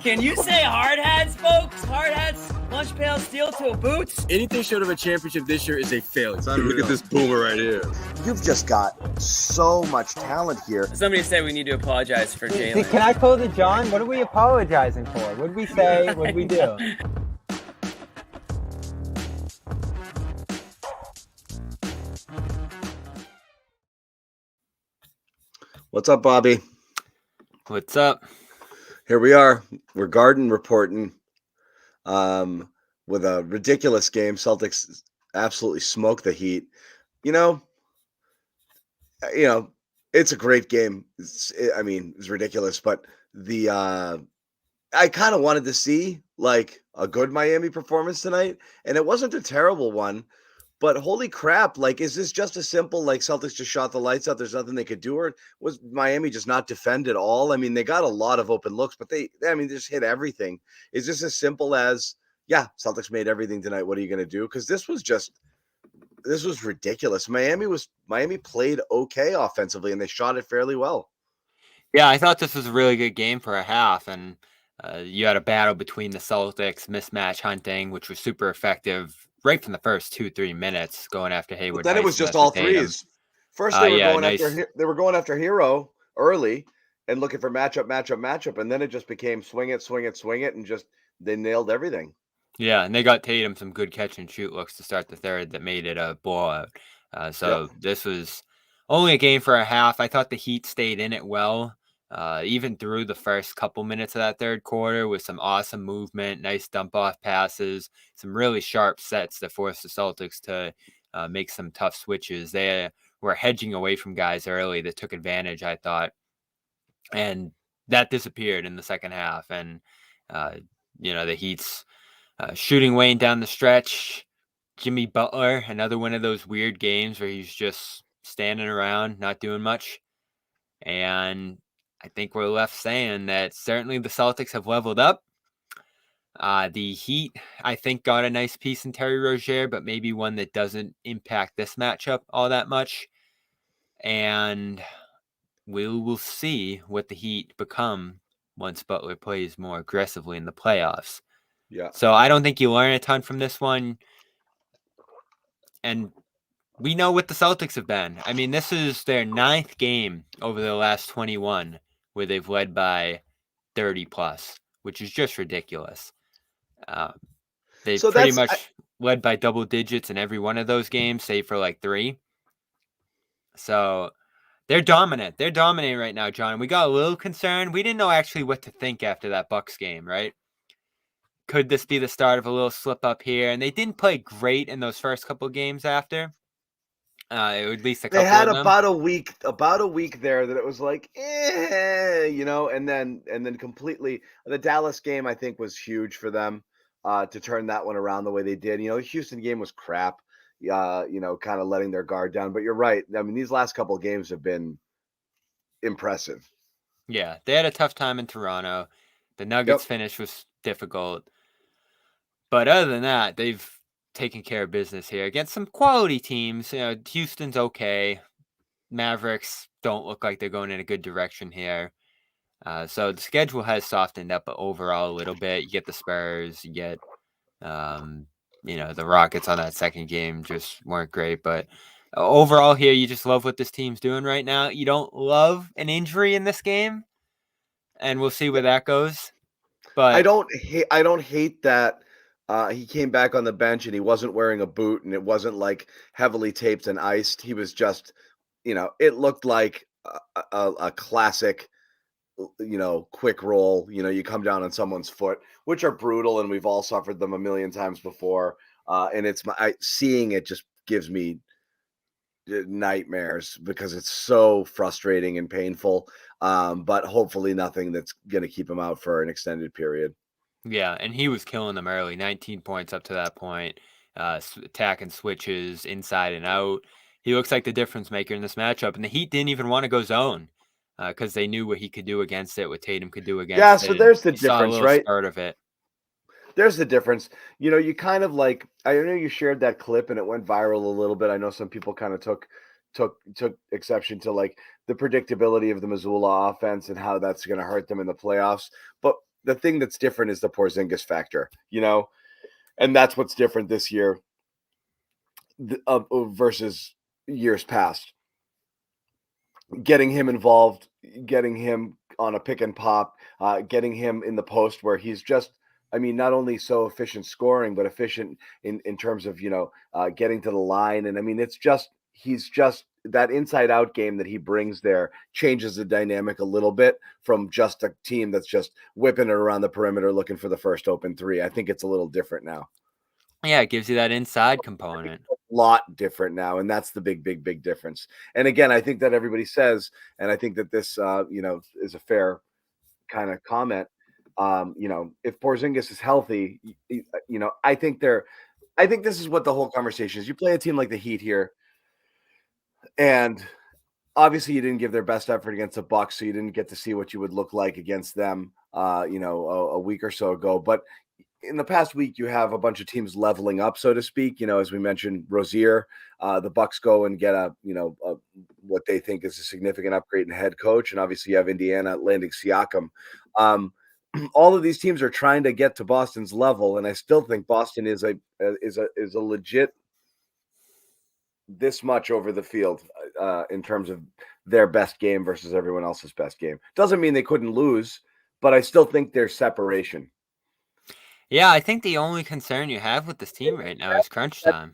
Can you say hard hats, folks? Hard hats, lunch pails, steel-toe boots? Anything short of a championship this year is a failure. Look at this boomer right here. You've just got so much talent here. Somebody said we need to apologize for Jalen. Can I call it John? What are we apologizing for? What did we say? What did we do? What's up, Bobby? What's up? Here we are. We're garden reporting with a ridiculous game. Celtics absolutely smoked the Heat. You know, it's a great game. It's ridiculous, but I kind of wanted to see like a good Miami performance tonight, and it wasn't a terrible one. But holy crap, like, is this just a simple, like, Celtics just shot the lights out, there's nothing they could do, or was Miami just not defend at all? I mean, they got a lot of open looks, but they just hit everything. Is this as simple as, yeah, Celtics made everything tonight, what are you going to do? Because this was ridiculous. Miami played okay offensively, and they shot it fairly well. Yeah, I thought this was a really good game for a half, and you had a battle between the Celtics, mismatch hunting, which was super effective right from the first 2-3 minutes, going after Hayward. But then it was just all threes. First, they were going after Hero early and looking for matchup, and then it just became swing it, and just they nailed everything. Yeah, and they got Tatum some good catch and shoot looks to start the third that made it a blowout. This was only a game for a half. I thought the Heat stayed in it well. Even through the first couple minutes of that third quarter with some awesome movement, nice dump-off passes, some really sharp sets that forced the Celtics to make some tough switches. They were hedging away from guys early that took advantage, I thought. And that disappeared in the second half. And, the Heat's shooting Wayne down the stretch. Jimmy Butler, another one of those weird games where he's just standing around, not doing much. And I think we're left saying that certainly the Celtics have leveled up. The Heat, I think, got a nice piece in Terry Rozier, but maybe one that doesn't impact this matchup all that much. And we will see what the Heat become once Butler plays more aggressively in the playoffs. Yeah. So I don't think you learn a ton from this one. And we know what the Celtics have been. I mean, this is their 9th game over the last 21 where they've led by 30 plus, which is just ridiculous. They've pretty much led by double digits in every one of those games, save for like 3. So they're dominant. They're dominating right now, John. We got a little concerned. We didn't know actually what to think after that Bucks game, right? Could this be the start of a little slip up here? And they didn't play great in those first couple of games after. At least a couple. They had of them. about a week there that it was like, and then completely. The Dallas game I think was huge for them to turn that one around the way they did. The Houston game was crap. Kind of letting their guard down. But you're right. I mean, these last couple of games have been impressive. Yeah, they had a tough time in Toronto. The Nuggets finish was difficult. But other than that, they've taking care of business here against some quality teams. Houston's okay. Mavericks don't look like they're going in a good direction here. So the schedule has softened up overall a little bit. You get the Spurs, you get, the Rockets on that second game just weren't great. But overall here, you just love what this team's doing right now. You don't love an injury in this game, and we'll see where that goes. But I don't hate that. He came back on the bench and he wasn't wearing a boot and it wasn't like heavily taped and iced. He was just, it looked like a classic, quick roll. You come down on someone's foot, which are brutal and we've all suffered them a million times before. And seeing it just gives me nightmares because it's so frustrating and painful. But hopefully nothing that's going to keep him out for an extended period. Yeah, and he was killing them early. 19 points up to that point, attacking switches inside and out. He looks like the difference maker in this matchup. And the Heat didn't even want to go zone because they knew what he could do against it, what Tatum could do against it. Yeah, so there's the difference, right? Start of it. There's the difference. You kind of like, I know you shared that clip and it went viral a little bit. I know some people kind of took exception to like the predictability of the Missoula offense and how that's going to hurt them in the playoffs. But the thing that's different is the Porzingis factor, and that's what's different this year versus years past. Getting him involved, getting him on a pick and pop, getting him in the post where he's just, not only so efficient scoring, but efficient in terms of, getting to the line. And he's just that inside out game that he brings there changes the dynamic a little bit from just a team that's just whipping it around the perimeter looking for the first open three. I think it's a little different now. Yeah, it gives you that inside component. A lot different now, and that's the big difference. And again, I think that everybody says, and I think that this is a fair kind of comment. If Porzingis is healthy, I think this is what the whole conversation is. You play a team like the Heat here, and obviously you didn't give their best effort against the Bucks, so you didn't get to see what you would look like against them a week or so ago. But in the past week, you have a bunch of teams leveling up, so to speak. As we mentioned, Rozier, the Bucks go and get what they think is a significant upgrade in head coach, and obviously you have Indiana landing Siakam. All of these teams are trying to get to Boston's level, and I still think Boston is a legit this much over the field in terms of their best game versus everyone else's best game. Doesn't mean they couldn't lose, but I still think there's separation. Yeah, I think the only concern you have with this team right now is crunch time.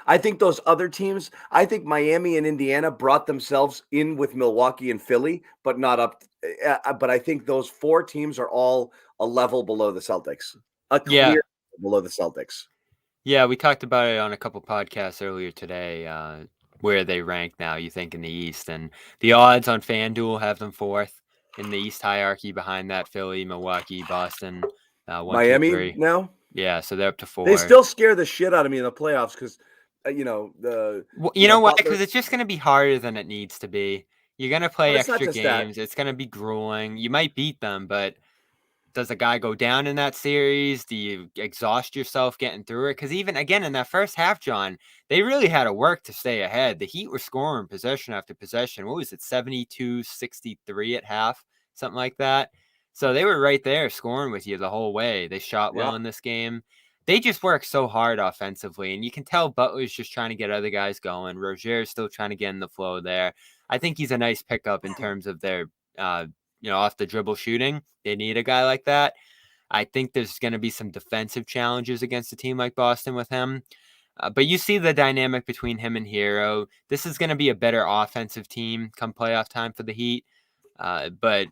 I think those other teams, I think Miami and Indiana brought themselves in with Milwaukee and Philly, but not up. But I think those four teams are all a level below the Celtics, a clear below the Celtics. Yeah, we talked about it on a couple podcasts earlier today, where they rank now, you think, in the East. And the odds on FanDuel have them fourth in the East hierarchy behind that Philly, Milwaukee, Boston. 1, Miami 2, 3. now? Yeah, so they're up to 4. They still scare the shit out of me in the playoffs because, why? Because it's just going to be harder than it needs to be. You're going to play extra games. It's going to be grueling. You might beat them, but does a guy go down in that series? Do you exhaust yourself getting through it? Because even, again, in that first half, John, they really had to work to stay ahead. The Heat were scoring possession after possession. What was it, 72-63 at half? Something like that. So they were right there scoring with you the whole way. They shot well in this game. They just work so hard offensively, and you can tell Butler's just trying to get other guys going. Rozier's still trying to get in the flow there. I think he's a nice pickup in terms of their, off the dribble shooting. They need a guy like that. I think there's going to be some defensive challenges against a team like Boston with him. But you see the dynamic between him and Hero. This is going to be a better offensive team come playoff time for the Heat. But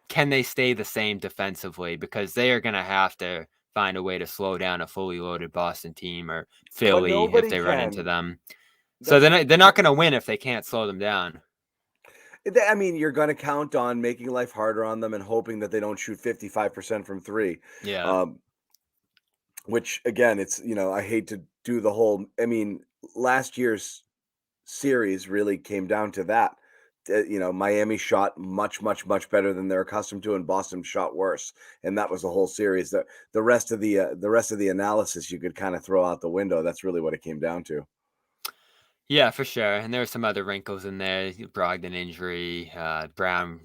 can they stay the same defensively? Because they are going to have to find a way to slow down a fully loaded Boston team or Philly if they run into them. So they're not going to win if they can't slow them down. I mean, you're going to count on making life harder on them and hoping that they don't shoot 55% from three. Yeah. Which, again, it's, I hate to do the whole, last year's series really came down to that. Miami shot much better than they're accustomed to, and Boston shot worse, and that was the whole series. The rest of the analysis you could kind of throw out the window. That's really what it came down to. Yeah, for sure. And there were some other wrinkles in there. Brogdon injury, Brown,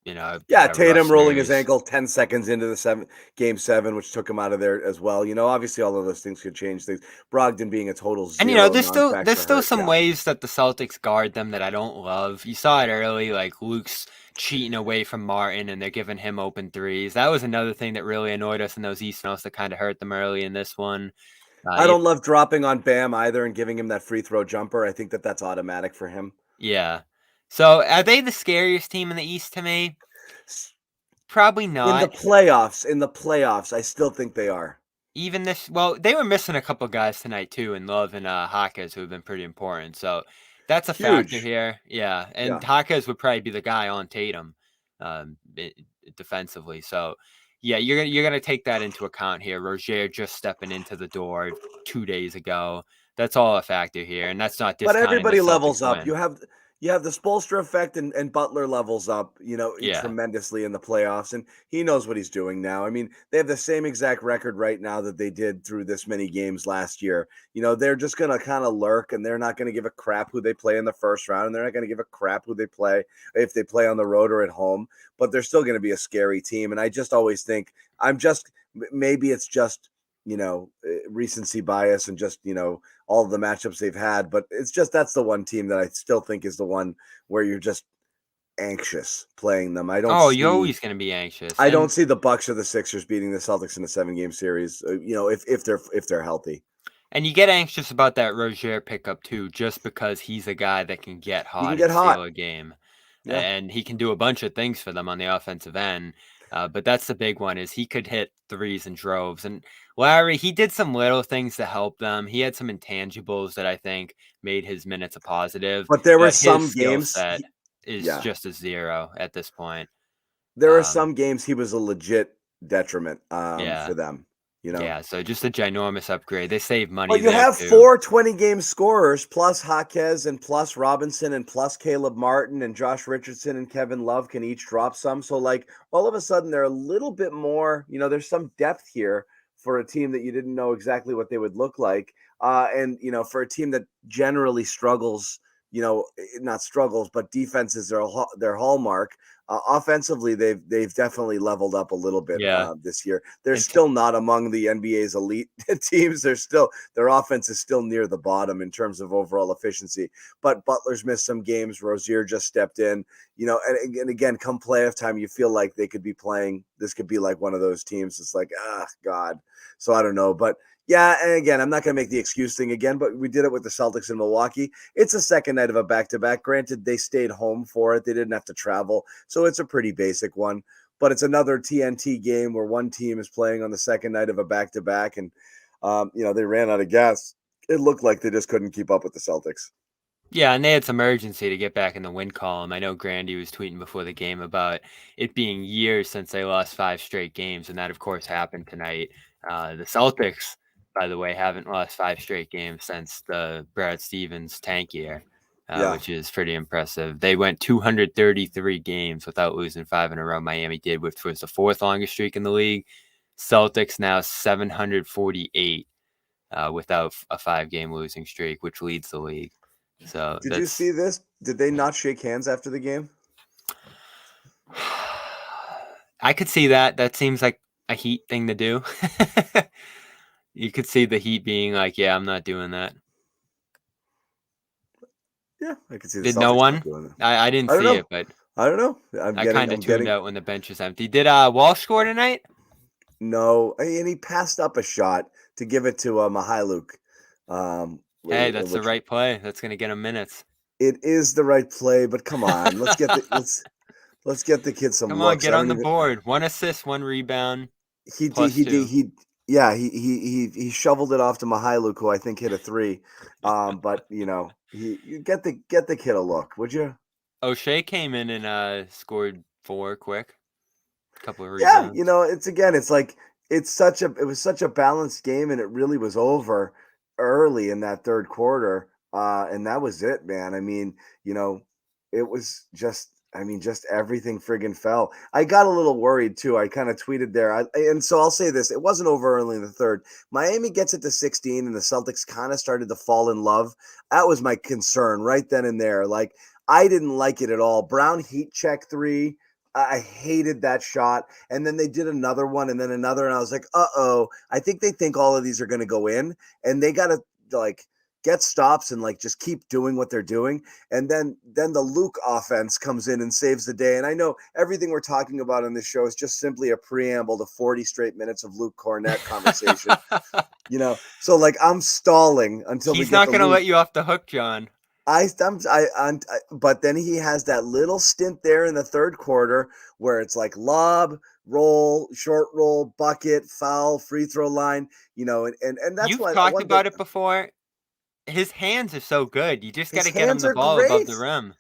Tatum rolling his ankle 10 seconds into the game 7, which took him out of there as well. Obviously all of those things could change things. Brogdon being a total zero. And there's still some ways that the Celtics guard them that I don't love. You saw it early, like Luke's cheating away from Martin and they're giving him open threes. That was another thing that really annoyed us in those East finals that kind of hurt them early in this one. I don't love dropping on Bam either and giving him that free throw jumper. I think that's automatic for him. Yeah. So are they the scariest team in the East to me? Probably not. In the playoffs, I still think they are. Even they were missing a couple guys tonight too, in Love and Hawkes, who have been pretty important. So that's a factor here. Yeah. And Hawkes would probably be the guy on Tatum defensively. So yeah, you're gonna take that into account here. Rozier just stepping into the door 2 days ago. That's all a factor here, and that's not. But everybody levels up. You have the Spoelstra effect, and Butler levels up, Yeah. tremendously in the playoffs, and he knows what he's doing now. I mean, they have the same exact record right now that they did through this many games last year. They're just going to kind of lurk, and they're not going to give a crap who they play in the first round, and they're not going to give a crap who they play if they play on the road or at home, but they're still going to be a scary team. And I just always think maybe it's just, recency bias and just, all of the matchups they've had, but it's just that's the one team that I still think is the one where you're just anxious playing them. You're always going to be anxious. I don't see the Bucks or the Sixers beating the Celtics in a 7-game series. If they're healthy. And you get anxious about that Rozier pickup too, just because he's a guy that can get hot and steal a game, and he can do a bunch of things for them on the offensive end. But that's the big one, is he could hit threes in droves. And Larry, he did some little things to help them. He had some intangibles that I think made his minutes a positive. But there were his some skill games set is just a zero at this point. There are some games he was a legit detriment for them. Yeah, so just a ginormous upgrade. They save money. Well, you have 4 20-game scorers plus Jaquez and plus Robinson and plus Caleb Martin and Josh Richardson and Kevin Love can each drop some. So, all of a sudden, they're a little bit more, there's some depth here for a team that you didn't know exactly what they would look like. And for a team that generally struggles, not struggles, but defense is their hallmark. Offensively, they've definitely leveled up a little bit this year. They're still not among the NBA's elite teams. Their offense is still near the bottom in terms of overall efficiency. But Butler's missed some games. Rozier just stepped in. And again, come playoff time, you feel like they could be playing. This could be like one of those teams. It's like, God. So I don't know, but. Yeah, and again, I'm not going to make the excuse thing again, but we did it with the Celtics in Milwaukee. It's a second night of a back-to-back. Granted, they stayed home for it. They didn't have to travel, so it's a pretty basic one. But it's another TNT game where one team is playing on the second night of a back-to-back, and they ran out of gas. It looked like they just couldn't keep up with the Celtics. Yeah, and they had some urgency to get back in the win column. I know Grandy was tweeting before the game about it being years since they lost 5 straight games, and that, of course, happened tonight. The Celtics, by the way, haven't lost 5 straight games since the Brad Stevens tank year, which is pretty impressive. They went 233 games without losing 5 in a row. Miami did, which was the 4th longest streak in the league. Celtics now 748 without a 5-game losing streak, which leads the league. So did you see this? Did they not shake hands after the game? I could see that. That seems like a Heat thing to do. You could see the Heat being like, "Yeah, I'm not doing that." Yeah, I could see. Did no one? I didn't see it, but I don't know. I kind of tuned out when the bench was empty. Did Walsh score tonight? No, and he passed up a shot to give it to Mihailuk. Hey, that's the right play. That's going to get him minutes. It is the right play, but come on, let's get the kid some. Come on, get on the board. 1 assist, 1 rebound. He shoveled it off to Mihailuk, who I think hit a 3. But you get the kid a look, would you? O'Shea came in and scored 4 quick. A couple of rebounds. Yeah, it was such a balanced game, and it really was over early in that third quarter. And that was it, man. I mean, it was just everything friggin' fell. I got a little worried too. I kind of tweeted there. And so I'll say this. It wasn't over early in the third. Miami gets it to 16 and the Celtics kind of started to fall in love. That was my concern right then and there. Like, I didn't like it at all. Brown heat check 3. I hated that shot. And then they did another one and then another. And I was like, I think they think all of these are going to go in and they got to get stops and just keep doing what they're doing. And then the Luke offense comes in and saves the day. And I know everything we're talking about in this show is just simply a preamble to 40 straight minutes of Luke Kornet conversation, so I'm stalling until he's not going to let you off the hook, John. But then he has that little stint there in the third quarter where it's like lob, roll, short roll, bucket, foul, free throw line, and that's you've why talked about it before. His hands are so good. You just got to get him the ball above the rim.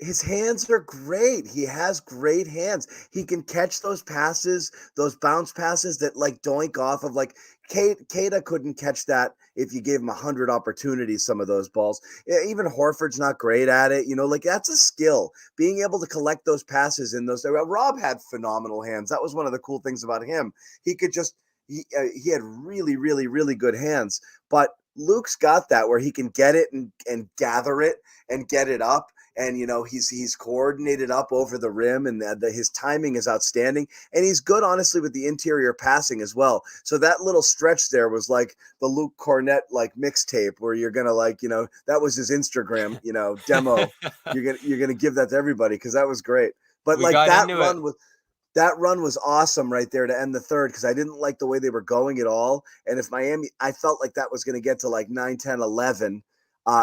his hands are great. He has great hands. He can catch those passes, those bounce passes that like doink off of like Kata couldn't catch that if you gave him 100 opportunities, some of those balls. Even Horford's not great at it. Like that's a skill, being able to collect those passes in those. Rob had phenomenal hands. That was one of the cool things about him. He could just, he had really, really, really good hands, but Luke's got that where he can get it and gather it and get it up. And, he's coordinated up over the rim, and his timing is outstanding. And he's good, honestly, with the interior passing as well. So that little stretch there was like the Luke Kornet like mixtape where you're going to that was his Instagram, demo. You're going to give that to everybody because that was great. But that run was awesome right there to end the third because I didn't like the way they were going at all. And if Miami, I felt like that was going to get to like 9, 10, 11.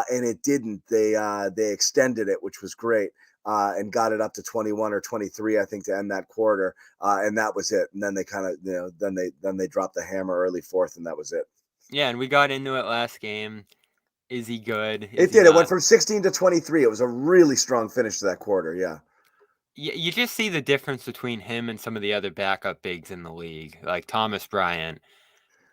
And it didn't. They extended it, which was great, and got it up to 21 or 23, I think, to end that quarter. And that was it. And then they kind of, then they dropped the hammer early fourth, and that was it. Yeah, and we got into it last game. Is he good? It did. It went from 16 to 23. It was a really strong finish to that quarter. Yeah. You just see the difference between him and some of the other backup bigs in the league, like Thomas Bryant.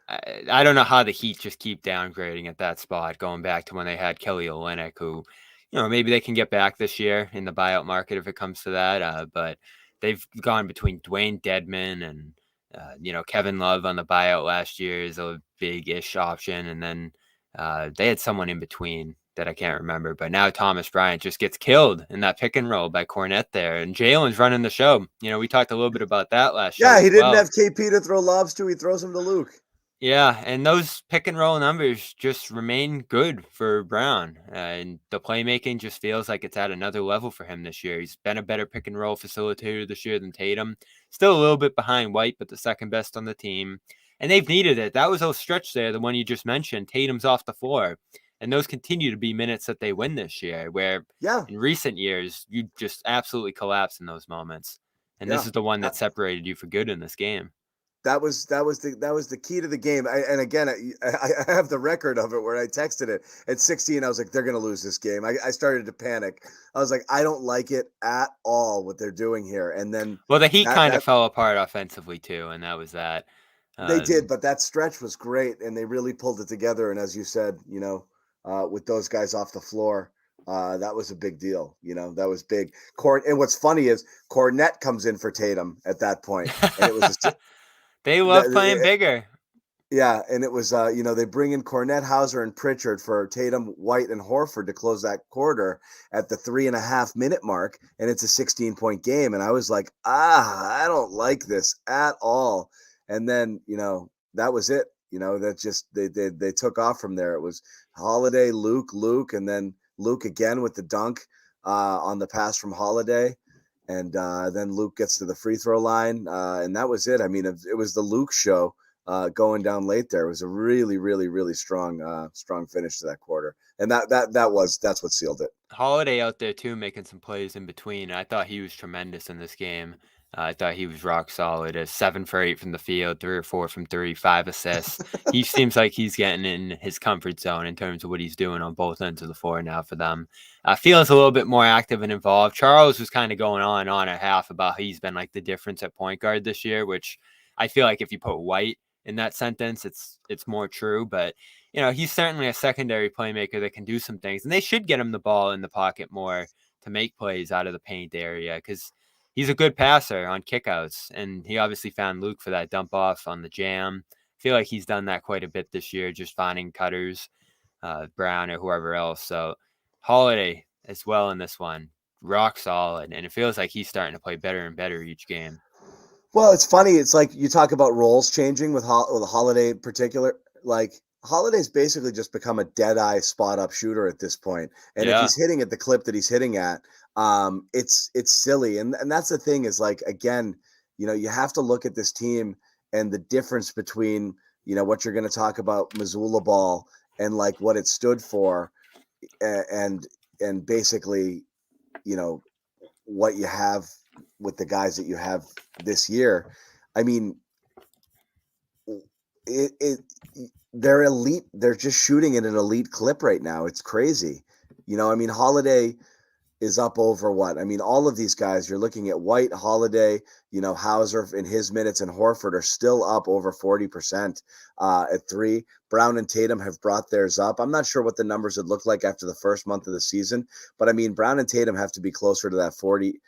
I don't know how the Heat just keep downgrading at that spot, going back to when they had Kelly Olynyk, who, maybe they can get back this year in the buyout market if it comes to that. But they've gone between Dwayne Dedman and, Kevin Love on the buyout last year is a big-ish option. And then they had someone in between that I can't remember. But now Thomas Bryant just gets killed in that pick and roll by Kornet there. And Jalen's running the show. We talked a little bit about that last year. Yeah, he didn't have KP to throw lobs to. He throws them to Luke. Yeah, and those pick and roll numbers just remain good for Brown. And the playmaking just feels like it's at another level for him this year. He's been a better pick and roll facilitator this year than Tatum. Still a little bit behind White, but the second best on the team. And they've needed it. That was a stretch there, the one you just mentioned. Tatum's off the floor. And those continue to be minutes that they win this year, where in recent years, you just absolutely collapse in those moments. And this is the one that separated you for good in this game. That was the key to the game. And again, I have the record of it where I texted it at 16. I was like, they're going to lose this game. I started to panic. I was like, I don't like it at all what they're doing here. And then, the Heat kind of fell apart offensively too, and that was that. They did, but that stretch was great, and they really pulled it together. And as you said, with those guys off the floor, that was a big deal. That was big. And what's funny is Kornet comes in for Tatum at that point, and it was. They love playing bigger. Yeah, and it was, they bring in Kornet, Hauser, and Pritchard for Tatum, White, and Horford to close that quarter at the 3.5 minute mark, and it's a 16-point game. And I was like, I don't like this at all. And then, that was it. That just they took off from there. It was Holiday, Luke, and then Luke again with the dunk on the pass from Holiday. And then Luke gets to the free throw line, and that was it. I mean, it was the Luke show going down late there. It was a really, really, really strong finish to that quarter, and that's what sealed it. Holiday out there too, making some plays in between. I thought he was tremendous in this game. I thought he was rock solid. 7 for 8 from the field, 3 or 4 from 3, 5 assists. He seems like he's getting in his comfort zone in terms of what he's doing on both ends of the floor now for them. Feels a little bit more active and involved. Charles was kind of going on a half about how he's been like the difference at point guard this year, which I feel like if you put White in that sentence, it's more true. But, he's certainly a secondary playmaker that can do some things. And they should get him the ball in the pocket more to make plays out of the paint area because he's a good passer on kickouts, and he obviously found Luke for that dump off on the jam. I feel like he's done that quite a bit this year, just finding cutters, Brown or whoever else. So Holiday as well in this one, rock solid, and it feels like he's starting to play better and better each game. Well, it's funny. It's like you talk about roles changing with Holiday in particular. Like Holiday's basically just become a dead-eye spot-up shooter at this point. And if he's hitting at the clip that he's hitting at, it's silly. And that's the thing is, like, again, you have to look at this team and the difference between, what you're going to talk about Missoula ball and, like, what it stood for and basically, what you have with the guys that you have this year. I mean, they're elite. They're just shooting at an elite clip right now. It's crazy. Holiday is up over what? I mean, all of these guys, you're looking at White, Holiday, Hauser in his minutes, and Horford are still up over 40% at 3. Brown and Tatum have brought theirs up. I'm not sure what the numbers would look like after the first month of the season, but I mean, Brown and Tatum have to be closer to that 40,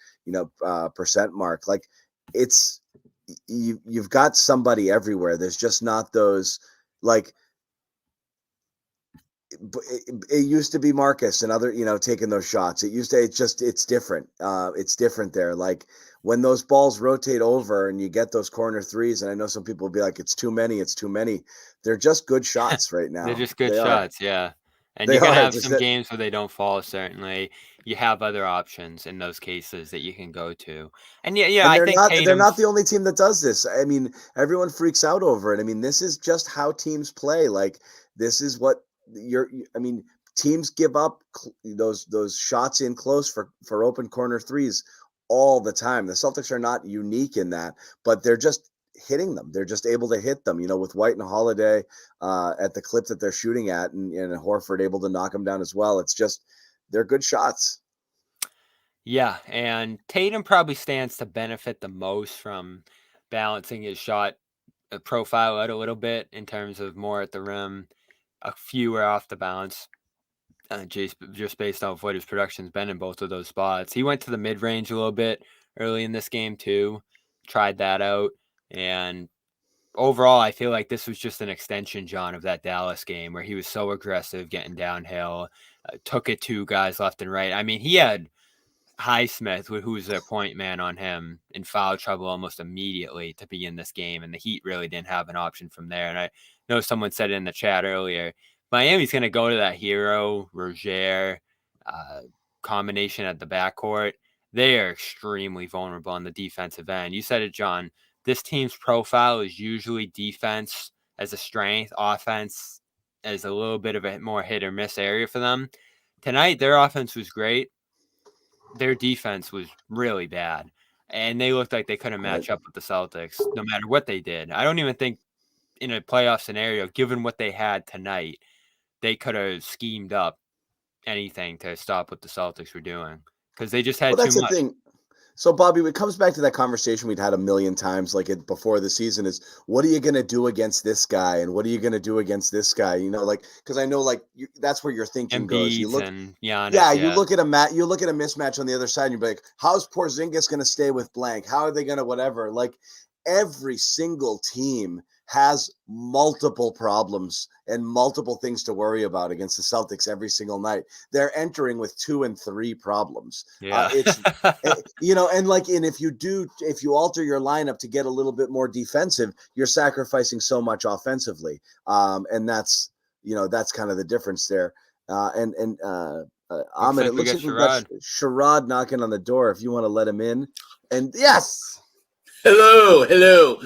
percent mark. Like you've got somebody everywhere. There's just not those like. It used to be Marcus and other, taking those shots. It's different. It's different there. Like when those balls rotate over and you get those corner threes, and I know some people will be like, it's too many. They're just good shots right now. They're just good shots. Yeah. And They you're going to are, have just some that- games where they don't fall, certainly. You have other options in those cases that you can go to. And And I think they're not the only team that does this. I mean, everyone freaks out over it. I mean, this is just how teams play. Like this is what teams give up those shots in close for open corner threes all the time. The Celtics are not unique in that, but they're just hitting them. They're just able to hit them, with White and Holiday at the clip that they're shooting at, and Horford able to knock them down as well. It's just, they're good shots. Yeah, and Tatum probably stands to benefit the most from balancing his shot profile out a little bit in terms of more at the rim, a fewer off the bounce, just based off what his production's been in both of those spots. He went to the mid-range a little bit early in this game too, tried that out, and overall, I feel like this was just an extension, John, of that Dallas game where he was so aggressive, getting downhill, took it to guys left and right. I mean, he had Highsmith, who was their point man on him, in foul trouble almost immediately to begin this game, and the Heat really didn't have an option from there. And I know someone said it in the chat earlier, Miami's going to go to that Hero, Rozier combination at the backcourt. They are extremely vulnerable on the defensive end. You said it, John. This team's profile is usually defense as a strength, offense as a little bit of a more hit or miss area for them. Tonight, their offense was great. Their defense was really bad, and they looked like they couldn't match up with the Celtics no matter what they did. I don't even think in a playoff scenario, given what they had tonight, they could have schemed up anything to stop what the Celtics were doing because they just had too much. That's the thing. So, Bobby, it comes back to that conversation we'd had a million times, before the season is, what are you going to do against this guy? And what are you going to do against this guy? Because I know, that's where your thinking goes. You look, and Giannis, you look at a mismatch on the other side, and you're like, how's Porzingis going to stay with blank? How are they going to whatever? Like, every single team has multiple problems and multiple things to worry about against the Celtics every single night. They're entering with 2 and 3 problems. Yeah. And if you alter your lineup to get a little bit more defensive, you're sacrificing so much offensively. And that's kind of the difference there. Ahmed, it looks like we've got Sherrod knocking on the door. If you want to let him in. And yes. Hello.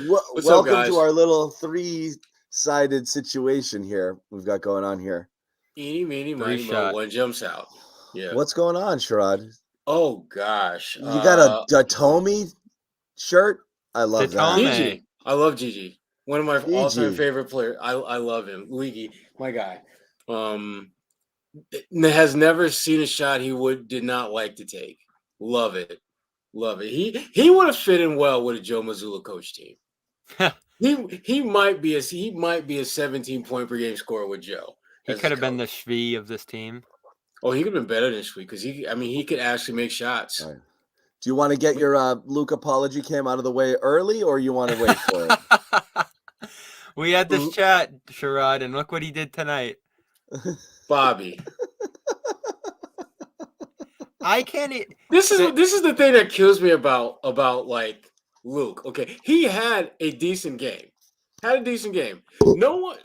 Welcome to our little 3-sided situation here we've got going on here. Eeny, meeny, miny, mo, one jumps out. Yeah. What's going on, Sherrod? Oh, gosh. You got a Datomi shirt? I love that. Gigi. I love Gigi. One of my all-time favorite players. I love him. Luigi, my guy. Has never seen a shot he did not like to take. Love it. He would have fit in well with a Joe Mazzulla coach team. he might be a 17-point per game scorer with Joe. He could have been the Shvee of this team. Oh, he could have been better than Shvee because he could actually make shots. Right. Do you want to get your Luke apology cam out of the way early, or you want to wait for it? We had this chat, Sherrod, and look what he did tonight. Bobby. I can't. This is the thing that kills me about Luke. Okay, he had a decent game. No one.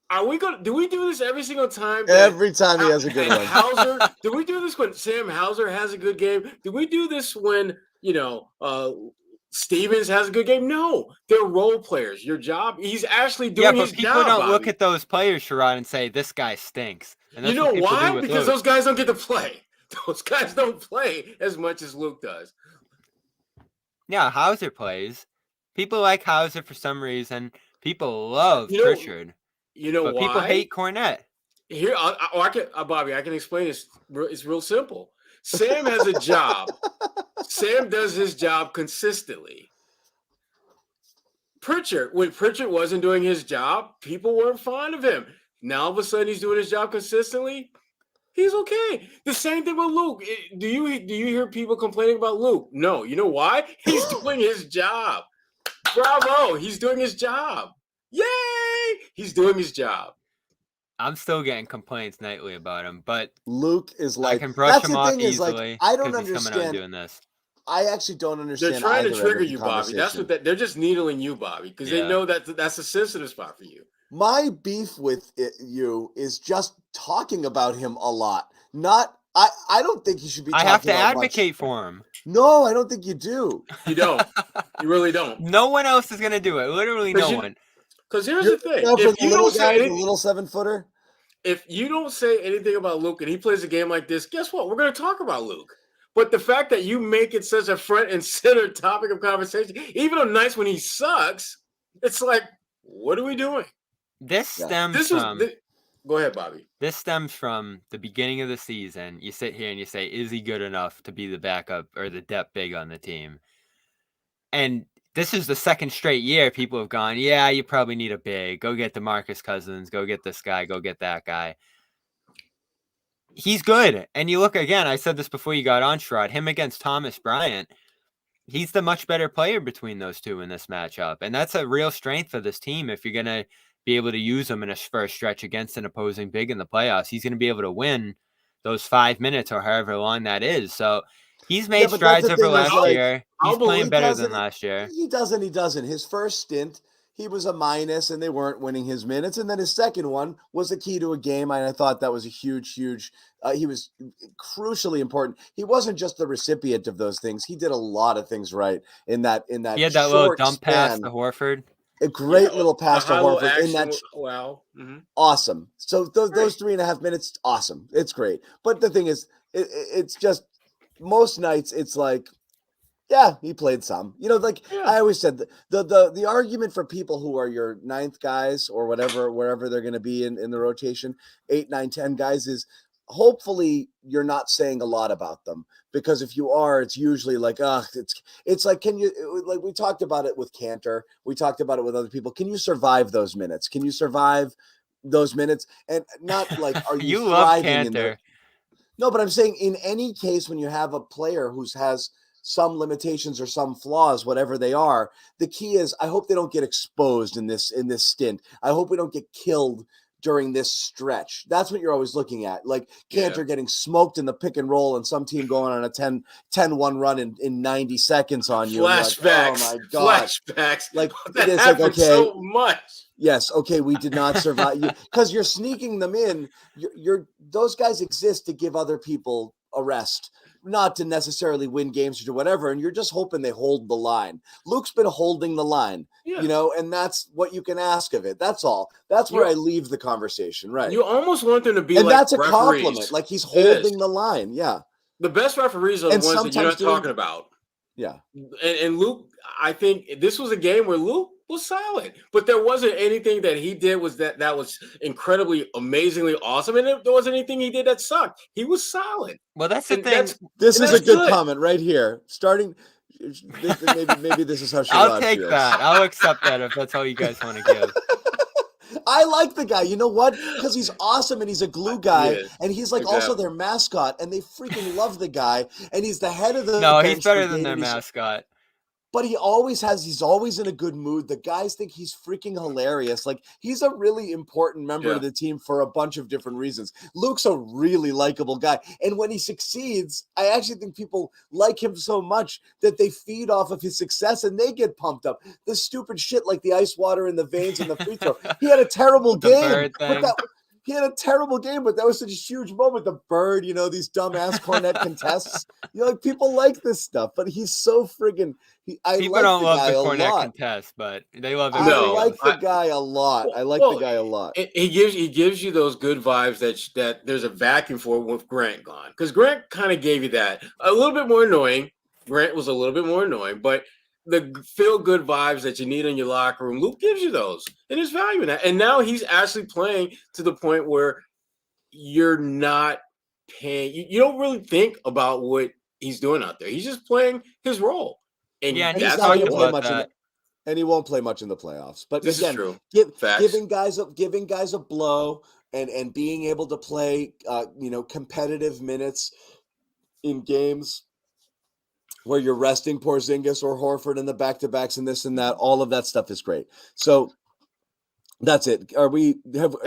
Are we going? Do we do this every single time? Every time he has a good one. Hauser. Do we do this when Sam Hauser has a good game? Do we do this when Stevens has a good game? No, they're role players. Your job. He's actually doing his job. Yeah, but people don't look at those players, Sherrod, and say this guy stinks. And you know why? Because those guys don't get to play. Those guys don't play as much as Luke does. Yeah, Hauser plays. People like Hauser for some reason. People love Pritchard. You know why? People hate Kornet. Here, Bobby, I can explain this. It's real simple. Sam has a job. Sam does his job consistently. When Pritchard wasn't doing his job, people weren't fond of him. Now all of a sudden he's doing his job consistently. He's okay. The same thing with Luke. Do you hear people complaining about Luke? No. You know why? He's doing his job. Bravo. He's doing his job. Yay! He's doing his job. I'm still getting complaints nightly about him, but Luke is like, I can brush him off is, like, easily. I don't He's coming out and understand. doing this. I actually don't understand. They're trying to either trigger end of the you, Bobby. That's conversation. what they're just needling you, Bobby, because they know that's a sensitive spot for you. My beef with you is just talking about him a lot. Not, I don't think he should be. I talking have to about advocate much. for him. No, I don't think you do. You don't. You really don't. No one else is gonna do it. Literally, no one. Because here's the thing: if you don't say anything, the little 7-footer. If you don't say anything about Luke and he plays a game like this, guess what? We're going to talk about Luke. But the fact that you make it such a front and center topic of conversation, even on nights when he sucks, it's like, what are we doing? This stems from. Go ahead, Bobby. This stems from the beginning of the season. You sit here and you say, is he good enough to be the backup or the depth big on the team? And this is the second straight year people have gone, yeah, you probably need a big. Go get DeMarcus Cousins. Go get this guy. Go get that guy. He's good. And you look again, I said this before you got on, Sherrod, him against Thomas Bryant, he's the much better player between those two in this matchup. And that's a real strength for this team. If you're going to be able to use him in a first stretch against an opposing big in the playoffs, he's going to be able to win those 5 minutes or however long that is. So he's made strides over last year. He's playing better than last year. He doesn't. His first stint, he was a minus and they weren't winning his minutes. And then his second one was the key to a game. And I thought that was a huge, he was crucially important. He wasn't just the recipient of those things. He did a lot of things right in that. He had that little dump pass to Horford. A great little pass to Horford in that. Wow. Mm-hmm. Awesome. So those 3.5 minutes, awesome. It's great. But the thing is, it's just most nights it's like, yeah, he played some. I always said the argument for people who are your ninth guys or whatever, wherever they're going to be in the rotation, 8, 9, 10 guys is hopefully you're not saying a lot about them, because if you are, it's usually like, it's like, like we talked about it with Cantor. We talked about it with other people. Can you survive those minutes? Can you survive those minutes? And not like, are you love Cantor? No, but I'm saying in any case, when you have a player who has some limitations or some flaws, whatever they are, the key is I hope they don't get exposed in this stint. I hope we don't get killed during this stretch. That's what you're always looking at. Like Cantor getting smoked in the pick and roll and some team going on a 10-1 run in 90 seconds on you. Flashbacks. Like, oh my God. Flashbacks. Like that it's like, okay. So much. Yes. Okay. We did not survive you because you're sneaking them in. Those guys exist to give other people a rest, not to necessarily win games or do whatever. And you're just hoping they hold the line. Luke's been holding the line, and that's what you can ask of it. That's all. That's where I leave the conversation. Right. You almost want them to be, and like that's a referees. compliment. Like he's holding the line. Yeah. The best referees are the ones that you're not talking about. Yeah. And Luke, I think this was a game where Luke was solid, but there wasn't anything that he did that was incredibly, amazingly awesome. And there wasn't anything he did that sucked. He was solid. Well, that's the thing. This is a good comment right here. Starting, maybe this is how Sherrod I'll take feels. that. I'll accept that if that's all you guys want to give. I like the guy. You know what? Because he's awesome and he's a glue guy, and he's like also their mascot, and they freaking love the guy, and he's the head of the. No, he's better than their mascot. But he's always in a good mood. The guys think he's freaking hilarious. Like he's a really important member of the team for a bunch of different reasons. Luke's a really likable guy. And when he succeeds, I actually think people like him so much that they feed off of his success and they get pumped up. This stupid shit like the ice water in the veins and the free throw. He had a terrible game. He had a terrible game, but that was such a huge moment. The bird, these dumbass Kornet contests. Like people like this stuff, but he's so friggin'. People don't love the Kornet contest, but they love it. I like the guy a lot. The guy a lot. He gives you those good vibes that there's a vacuum for with Grant gone, because Grant kind of gave you that a little bit more annoying. Grant was a little bit more annoying, but the feel-good vibes that you need in your locker room, Luke gives you those, and there's value in that. And now he's actually playing to the point where you're not paying. You don't really think about what he's doing out there. He's just playing his role, and Yeah, and And he's that's not how going you to play play. much in the, and he won't play much in the playoffs. But This is again, true. give, Facts. giving guys a blow and being able to play competitive minutes in games where you're resting Porzingis or Horford in the back-to-backs and this and that, all of that stuff is great. So that's it. Have we done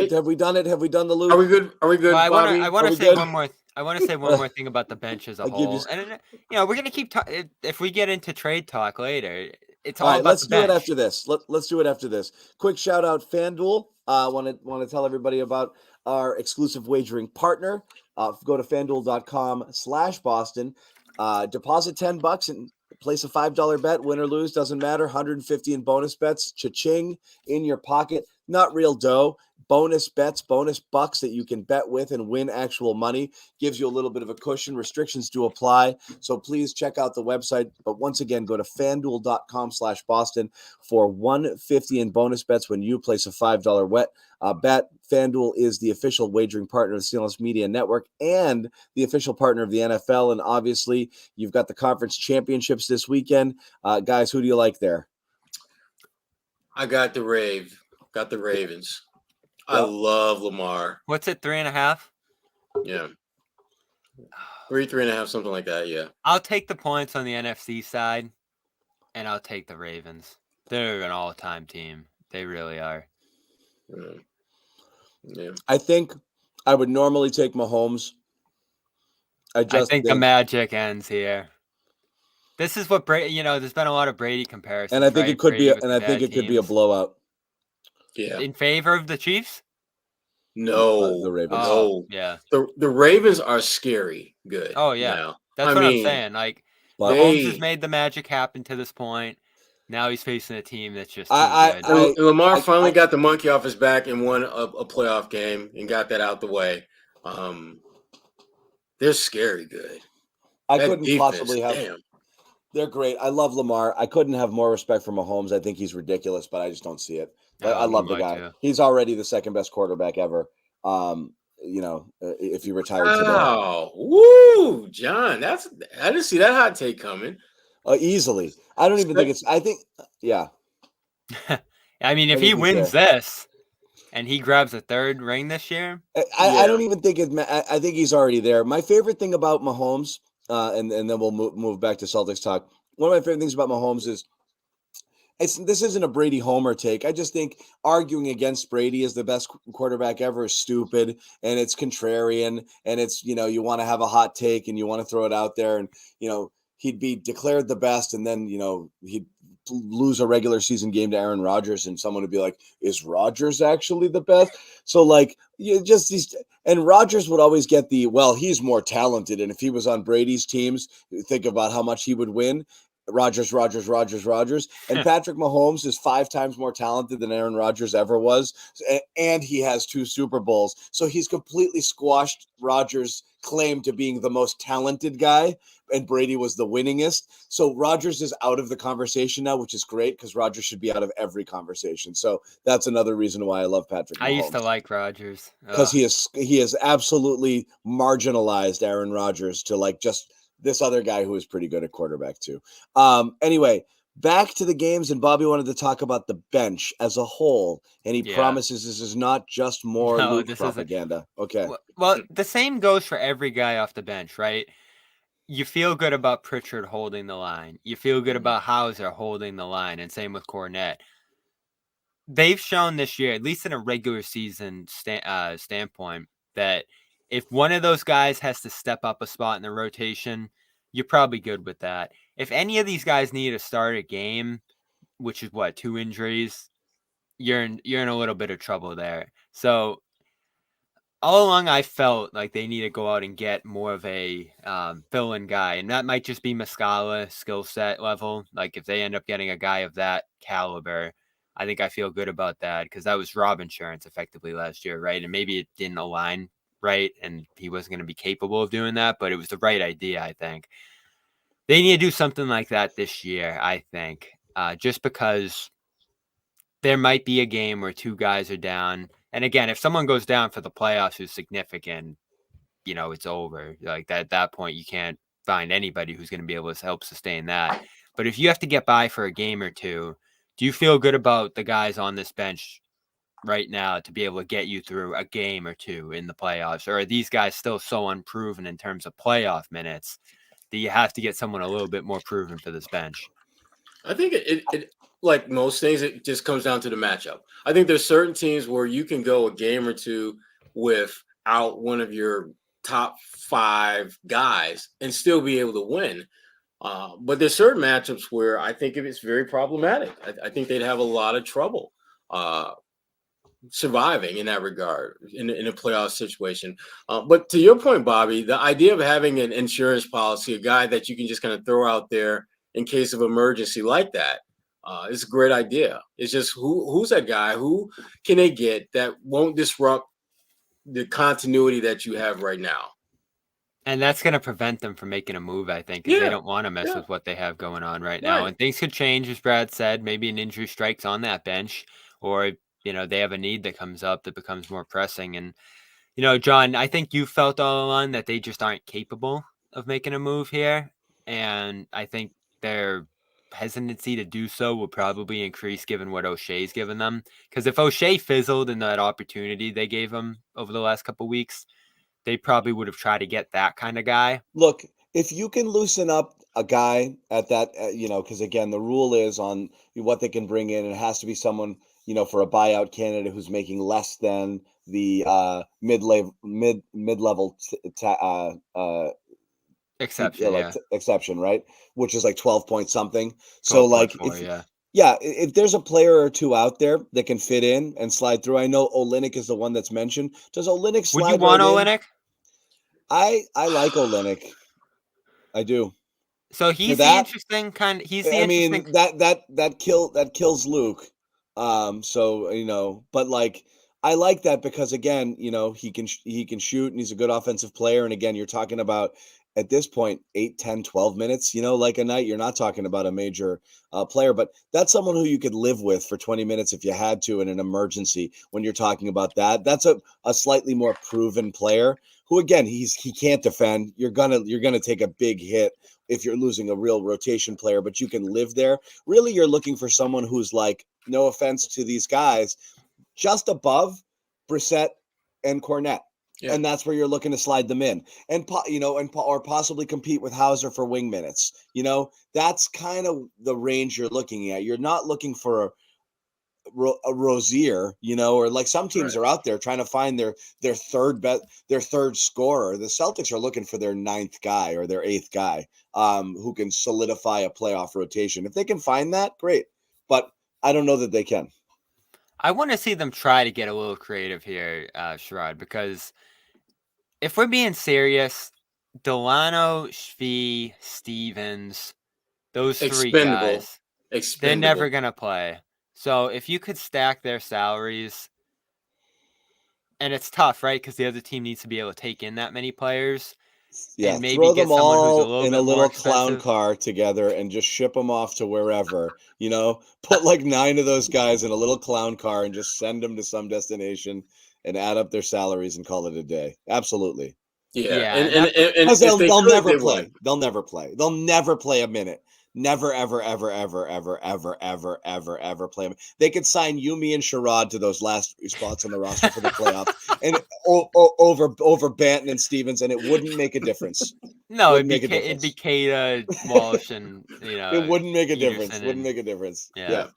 it? Have we done the loop? Are we good? Are we good, Well, Bobby? I want Are to we say good? one more. I want to say one more thing about the bench as a I'll give you whole, s- and we're gonna keep talking. If we get into trade talk later, it's all All right, about let's the do it bench. after this. Let's do it after this. Quick shout out FanDuel. Want to tell everybody about our exclusive wagering partner. Go to fanduel.com/Boston. Deposit $10 and place a $5 bet. Win or lose, doesn't matter. 150 in bonus bets. Cha-ching in your pocket. Not real dough. Bonus bets, bonus bucks that you can bet with and win actual money. Gives you a little bit of a cushion. Restrictions do apply. So please check out the website. But once again, go to fanduel.com/Boston for 150 in bonus bets when you place a $5 bet. FanDuel is the official wagering partner of the CLNS Media Network and the official partner of the NFL. And obviously, you've got the conference championships this weekend. Guys, who do you like there? I got the Ravens. I Yep. love Lamar. What's it, 3.5? Yeah. 3.5, something like that. Yeah. I'll take the points on the NFC side, and I'll take the Ravens. They're an all-time team. They really are. Yeah. I think I would normally take Mahomes. I think the magic ends here. This is what Brady. There's been a lot of Brady comparisons, and I think right? it could Brady be, with and the I think bad it could be a teams. blowout. Yeah. In favor of the Chiefs? No. The Ravens. Oh, yeah. The Ravens are scary good. Oh, yeah. Now. That's what I'm saying. Like, But Mahomes has made the magic happen to this point. Now he's facing a team that's just too good. And Lamar finally got the monkey off his back and won a playoff game and got that out the way. They're scary good. I That couldn't defense, possibly have. damn. They're great. I love Lamar. I couldn't have more respect for Mahomes. I think he's ridiculous, but I just don't see it. I love the guy. Too. He's already the second best quarterback ever. If he retired today. Wow. Woo, John. I didn't see that hot take coming. Easily. I don't even think it's. I think, yeah. I mean, if he wins this and he grabs a third ring this year, I don't even think it. I think he's already there. My favorite thing about Mahomes, and then we'll move back to Celtics talk. One of my favorite things about Mahomes is this isn't a Brady homer take. I just think arguing against Brady as the best quarterback ever is stupid, and it's contrarian, and it's, you want to have a hot take and you want to throw it out there, and he'd be declared the best, and then he'd lose a regular season game to Aaron Rodgers, and someone would be like, is Rodgers actually the best? So and Rodgers would always get he's more talented, and if he was on Brady's teams, think about how much he would win. Rodgers. And Patrick Mahomes is 5 times more talented than Aaron Rodgers ever was. And he has 2 Super Bowls. So he's completely squashed Rodgers' claim to being the most talented guy. And Brady was the winningest. So Rodgers is out of the conversation now, which is great because Rodgers should be out of every conversation. So that's another reason why I love Patrick Mahomes. I used to like Rodgers. Because he has absolutely marginalized Aaron Rodgers to just this other guy who is pretty good at quarterback too. Anyway, back to the games, and Bobby wanted to talk about the bench as a whole, and he promises this is not just more Luke propaganda. Okay. Well, the same goes for every guy off the bench, right? You feel good about Pritchard holding the line. You feel good about Hauser holding the line, and same with Kornet. They've shown this year, at least in a regular season standpoint, that if one of those guys has to step up a spot in the rotation, you're probably good with that. If any of these guys need to start a game, which is 2 injuries, you're in a little bit of trouble there. So all along, I felt like they need to go out and get more of a fill-in guy, and that might just be Muscala skill set level. Like if they end up getting a guy of that caliber, I think I feel good about that because that was Rob Insurance effectively last year, right? And maybe it didn't align right, and he wasn't going to be capable of doing that, but it was the right idea, I think. They need to do something like that this year, I think, just because there might be a game where 2 guys are down. And again, if someone goes down for the playoffs who's significant, it's over. Like at that point, you can't find anybody who's going to be able to help sustain that. But if you have to get by for a game or two, do you feel good about the guys on this bench right now to be able to get you through a game or two in the playoffs? Or are these guys still so unproven in terms of playoff minutes that you have to get someone a little bit more proven for this bench? I think it like most things, it just comes down to the matchup. I think there's certain teams where you can go a game or two without one of your top 5 guys and still be able to win. But there's certain matchups where I think it's very problematic. I think they'd have a lot of trouble surviving in that regard in a playoff situation. But to your point, Bobby, the idea of having an insurance policy, a guy that you can just kind of throw out there in case of emergency like that, is a great idea. It's just who's that guy? Who can they get that won't disrupt the continuity that you have right now? And that's going to prevent them from making a move, I think, because they don't want to mess with what they have going on right now. And things could change, as Brad said. Maybe an injury strikes on that bench, or they have a need that comes up that becomes more pressing. And John, I think you felt all along that they just aren't capable of making a move here, and I think their hesitancy to do so will probably increase given what O'Shea's given them. Because if O'Shea fizzled in that opportunity they gave him over the last couple of weeks, they probably would have tried to get that kind of guy. Look, if you can loosen up a guy at that, because again, the rule is on what they can bring in. It has to be someone, for a buyout candidate who's making less than the mid-level exception, exception, right? Which is like 12 point something. So like, if if there's a player or two out there that can fit in and slide through, I know Olynyk is the one that's mentioned. Does Olynyk slide? Would you want Olynyk? I like Olynyk. I do. So he's the interesting kind. He's the interesting. That kills Luke. But like, I like that because again, he can shoot and he's a good offensive player. And again, you're talking about at this point, 8, 10, 12 minutes, like a night. You're not talking about a major player, but that's someone who you could live with for 20 minutes if you had to in an emergency. When you're talking about that, that's a slightly more proven player who, again, he can't defend. You're gonna take a big hit if you're losing a real rotation player, but you can live there. Really, you're looking for someone who's like, no offense to these guys, just above Brissett and Kornet. Yeah. And that's where you're looking to slide them in, or possibly compete with Hauser for wing minutes. That's kind of the range you're looking at. You're not looking for a Rozier, or like some teams are out there trying to find their third scorer. The Celtics are looking for their 9th guy or their 8th guy, who can solidify a playoff rotation. If they can find that, great. But I don't know that they can. I want to see them try to get a little creative here, Sherrod, because if we're being serious, Delano, Shvee, Stevens, those 3 guys, they're never going to play. So if you could stack their salaries, and it's tough, right? Because the other team needs to be able to take in that many players. Yeah, and maybe throw get them someone all who's a little in bit a little more clown expensive. car together and just ship them off to wherever. Put like 9 of those guys in a little clown car and just send them to some destination and add up their salaries and call it a day. Absolutely. Yeah. And they'll never play. They'll never play. They'll never play a minute. Never, ever, ever, ever, ever, ever, ever, ever, ever play them. They could sign you, me, and Sherrod to those last spots on the roster for the playoffs, and over Banton and Stevens, and it wouldn't make a difference. No, it'd be Keita, Walsh, and it wouldn't make a difference. And, wouldn't make a difference. Yeah.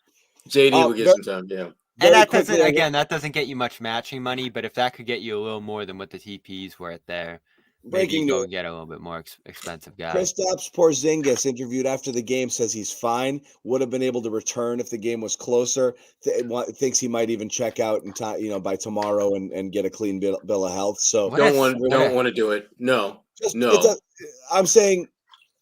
JD would get some time. Yeah. And that doesn't get you much matching money, but if that could get you a little more than what the TPs were at there. Breaking news. Go get a little bit more expensive guy. Kristaps Porzingis, interviewed after the game, says he's fine. Would have been able to return if the game was closer. Thinks he might even check out in time, by tomorrow and get a clean bill of health. So don't want to do it. No. I'm saying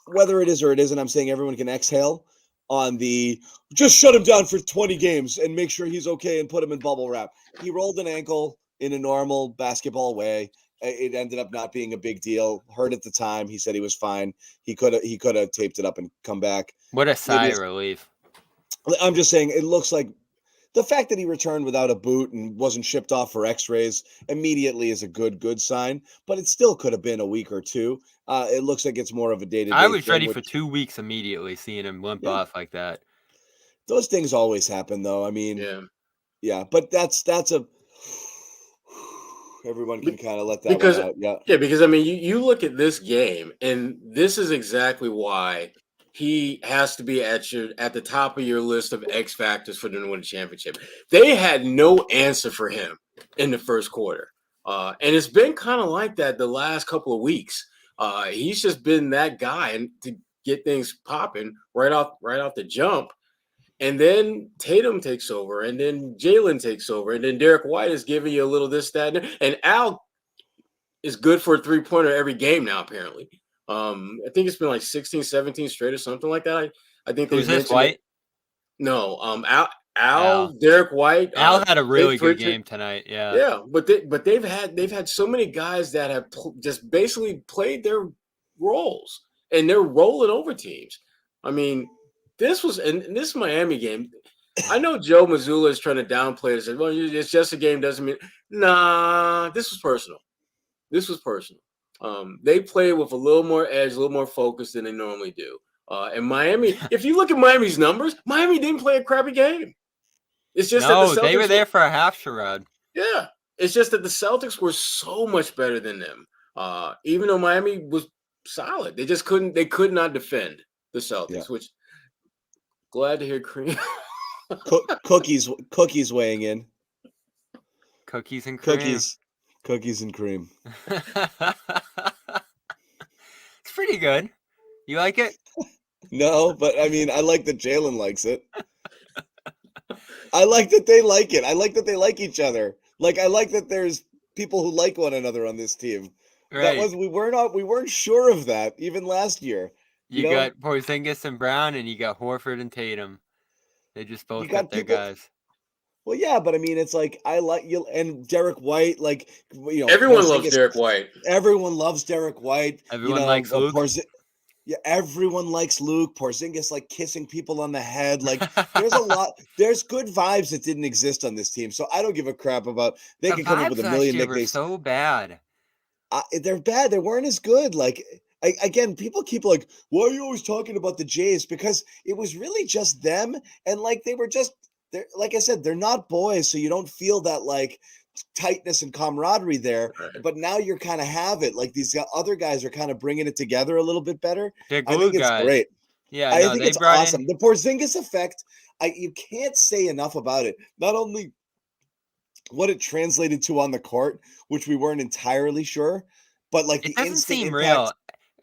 whether it is or it isn't. I'm saying everyone can exhale on the just shut him down for 20 games and make sure he's okay and put him in bubble wrap. He rolled an ankle in a normal basketball way. It ended up not being a big deal. Hurt at the time. He said he was fine. He could have taped it up and come back. What a sigh of relief. I'm just saying it looks like the fact that he returned without a boot and wasn't shipped off for X-rays immediately is a good sign. But it still could have been a week or two. It looks like it's more of a day-to-day I was thing, ready which, for 2 weeks immediately, seeing him limp Yeah. off like that. those things always happen, though. I mean, Yeah. yeah, but that's a everyone can kind of let that Because one out. Yeah. yeah, because I mean, you look at this game, and this is exactly why he has to be at the top of your list of X factors for the New England championship. They had no answer for him in the first quarter, and it's been kind of like that the last couple of weeks. He's just been that guy, and to get things popping right off the jump. And then Tatum takes over, and then Jalen takes over, and then Derek White is giving you a little this, that, and Al is good for a three-pointer every game now, apparently. I think it's been like 16, 17 straight or something like that. I think Who's this, White? No, Al, Derek White. Al had a really good game tonight. Yeah. Yeah, but they've had so many guys that have just basically played their roles, and they're rolling over teams. I mean, this Miami game. I know Joe Mazzulla is trying to downplay it and say, well, it's just a game, doesn't mean. Nah, this was personal. They played with a little more edge, a little more focus than they normally do. And Miami, if you look at Miami's numbers, Miami didn't play a crappy game. It's just that the Celtics they were there for a half, Sherrod. Yeah, it's just that the Celtics were so much better than them. Even though Miami was solid, they just couldn't. They could not defend the Celtics. Which glad to hear Cream. Cookies weighing in. Cookies and cream. Cookies and cream. It's pretty good. You like it? No, but I mean, I like that Jalen likes it. I like that they like it. I like that they like each other. Like, I like that there's people who like one another on this team. Right. We weren't sure of that even last year. You got Porzingis and Brown, and you got Horford and Tatum. They just both got their guys. Well, yeah, but I mean, it's like I like you and Derek White. Like, everyone loves Derek White. Everyone loves Derek White. Everyone likes Luke. Yeah, everyone likes Luke. Porzingis like kissing people on the head. Like, there's a lot. There's good vibes that didn't exist on this team. So I don't give a crap about. They can come up with a million nicknames. So bad. They're bad. They weren't as good. Like. Again, people keep like, why are you always talking about the Jays? Because it was really just them. And like, they're like I said, they're not boys. So you don't feel that like tightness and camaraderie there. Right. But now you're kind of have it. Like these other guys are kind of bringing it together a little bit better. They're glue I think guys. It's great. Yeah, I think it's awesome. The Porzingis effect, you can't say enough about it. Not only what it translated to on the court, which we weren't entirely sure, but like it doesn't seem real.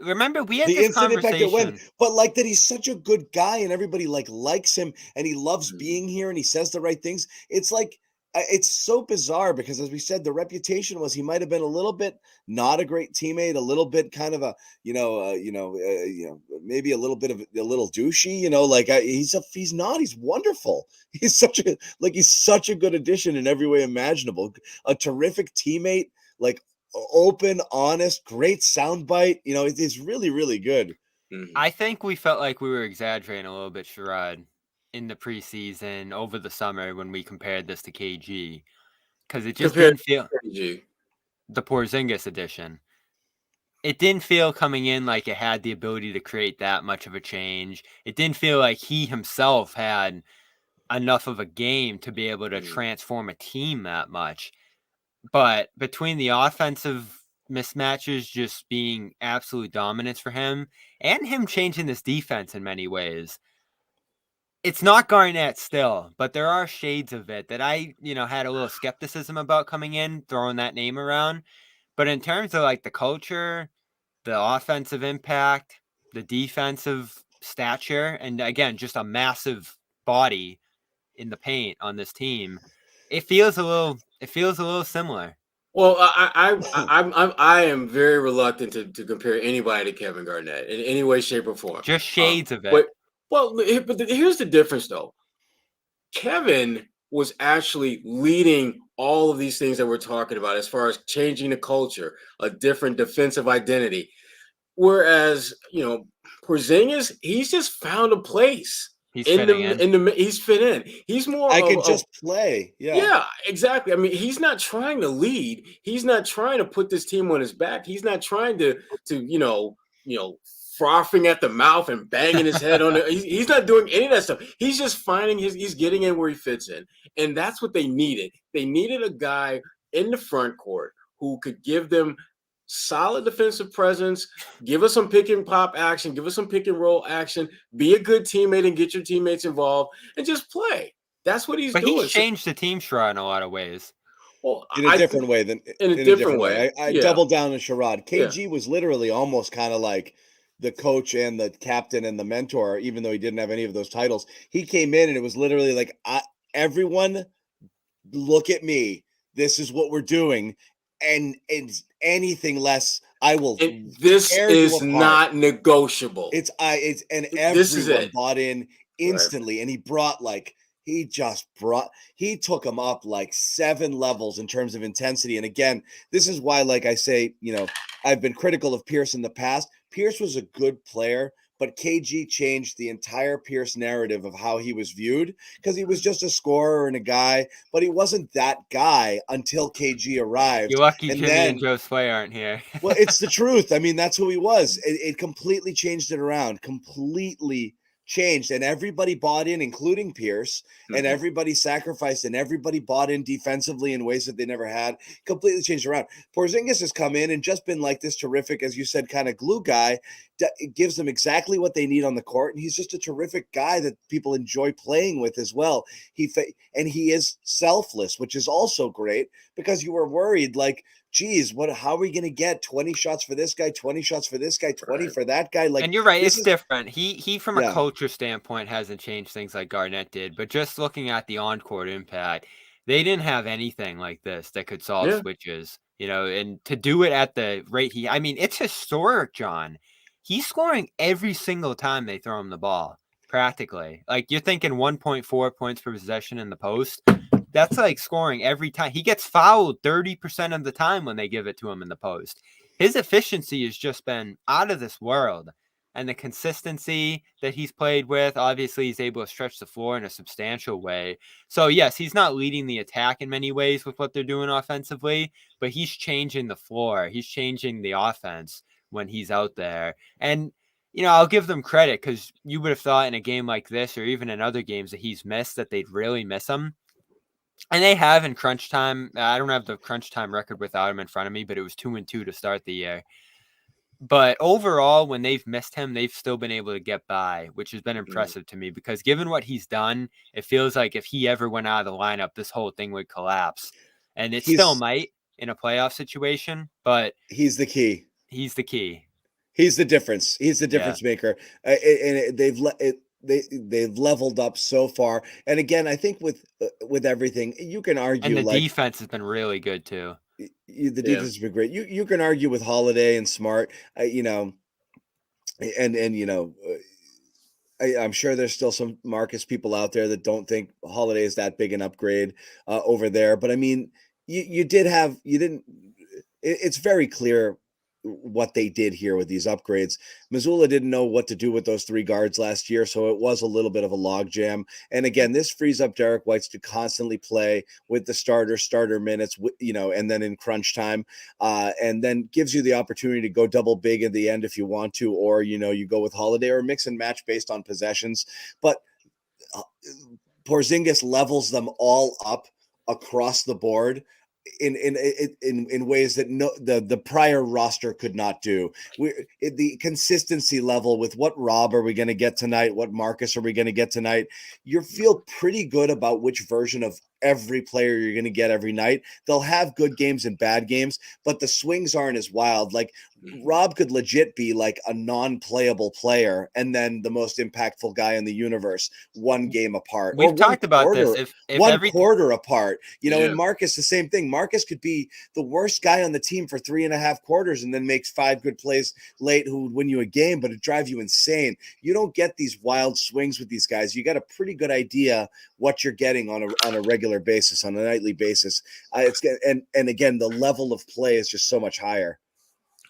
Remember, we had this conversation. But like that he's such a good guy and everybody likes him and he loves being here and he says the right things. It's like it's so bizarre because, as we said, the reputation was he might have been a little bit not a great teammate, a little bit kind of a maybe a little bit of a little douchey. He's not. He's wonderful. He's such a good addition in every way imaginable. A terrific teammate, like. Open, honest, great soundbite. It's really, really good. I think we felt like we were exaggerating a little bit, Sherrod, in the preseason over the summer when we compared this to KG, because it just didn't feel the Porzingis edition. It didn't feel coming in like it had the ability to create that much of a change. It didn't feel like he himself had enough of a game to be able to transform a team that much. But between the offensive mismatches just being absolute dominance for him and him changing this defense in many ways, it's not Garnett still, but there are shades of it that I, had a little skepticism about coming in, throwing that name around. But in terms of like the culture, the offensive impact, the defensive stature, and again, just a massive body in the paint on this team, it feels a little similar. Well, I am very reluctant to compare anybody to Kevin Garnett in any way, shape, or form. Just shades of it. But here's the difference, though. Kevin was actually leading all of these things that we're talking about as far as changing the culture, a different defensive identity. Whereas, Porzingis, he's just found a place. He's fitting in. He's fit in. He's more. I can just play. Yeah, exactly. I mean, he's not trying to lead. He's not trying to put this team on his back. He's not trying to frothing at the mouth and banging his head on it. He's not doing any of that stuff. He's just he's getting in where he fits in. And that's what they needed. They needed a guy in the front court who could give them solid defensive presence, give us some pick and pop action, give us some pick and roll action, be a good teammate and get your teammates involved and just play. That's what he's doing. But he's changed the team, Sherrod, in a lot of ways. Well, in a different way. I doubled down on Sherrod. KG was literally almost kind of like the coach and the captain and the mentor, even though he didn't have any of those titles. He came in and it was literally like, everyone look at me. This is what we're doing. And anything less, I will. This is not negotiable. Everyone bought in instantly. Right. And he took them up like 7 levels in terms of intensity. And again, this is why, like I say, I've been critical of Pierce in the past. Pierce was a good player, but KG changed the entire Pierce narrative of how he was viewed because he was just a scorer and a guy, but he wasn't that guy until KG arrived. You're lucky Jimmy and Josue aren't here. Well, it's the truth. I mean, that's who he was. It completely changed it around, completely changed, and everybody bought in, including Pierce, and everybody sacrificed, and everybody bought in defensively in ways that they never had. Completely changed around. Porzingis has come in and just been like this terrific, as you said, kind of glue guy. It gives them exactly what they need on the court, and he's just a terrific guy that people enjoy playing with as well. He is selfless, which is also great because you were worried, like, geez, how are we going to get 20 shots for this guy, 20 shots for this guy, 20 for that guy? Like, and you're right, it's different. He from a culture standpoint hasn't changed things like Garnett did, but just looking at the on-court impact, they didn't have anything like this that could solve switches, and to do it at the rate it's historic, John. He's scoring every single time they throw him the ball, practically. Like, you're thinking 1.4 points per possession in the post. That's like scoring every time. He gets fouled 30% of the time when they give it to him in the post. His efficiency has just been out of this world. And the consistency that he's played with, obviously he's able to stretch the floor in a substantial way. So, yes, he's not leading the attack in many ways with what they're doing offensively, but he's changing the floor. He's changing the offense when he's out there. And, I'll give them credit because you would have thought in a game like this or even in other games that he's missed that they'd really miss him. And they have in crunch time. I don't have the crunch time record without him in front of me, but it was 2-2 to start the year. But overall, when they've missed him, they've still been able to get by, which has been impressive to me because given what he's done, it feels like if he ever went out of the lineup, this whole thing would collapse. And it still might in a playoff situation, but he's the key. He's the key. He's the difference. He's the difference maker. And they've leveled up so far. And again, I think with everything, you can argue. And the defense has been really good too. The defense has been great. You can argue with Holiday and Smart, I'm sure there's still some Marcus people out there that don't think Holiday is that big an upgrade over there. But I mean, it's very clear what they did here with these upgrades. Missoula didn't know what to do with those 3 guards last year, so it was a little bit of a logjam. And again, this frees up Derek White to constantly play with the starter minutes, and then in crunch time, and then gives you the opportunity to go double big at the end if you want to, or you go with Holiday or mix and match based on possessions. But Porzingis levels them all up across the board in ways that the prior roster could not do. The consistency level with what Rob are we going to get tonight, what Marcus are we going to get tonight, you feel pretty good about which version of every player you're going to get every night. They'll have good games and bad games, but the swings aren't as wild. Like Rob could legit be like a non-playable player and then the most impactful guy in the universe 1 game apart. We've talked about this. If quarter apart, and Marcus, the same thing. Marcus could be the worst guy on the team for 3.5 quarters and then makes 5 good plays late who would win you a game, but it drive you insane. You don't get these wild swings with these guys. You got a pretty good idea what you're getting on a regular basis, on a nightly basis. And again, the level of play is just so much higher.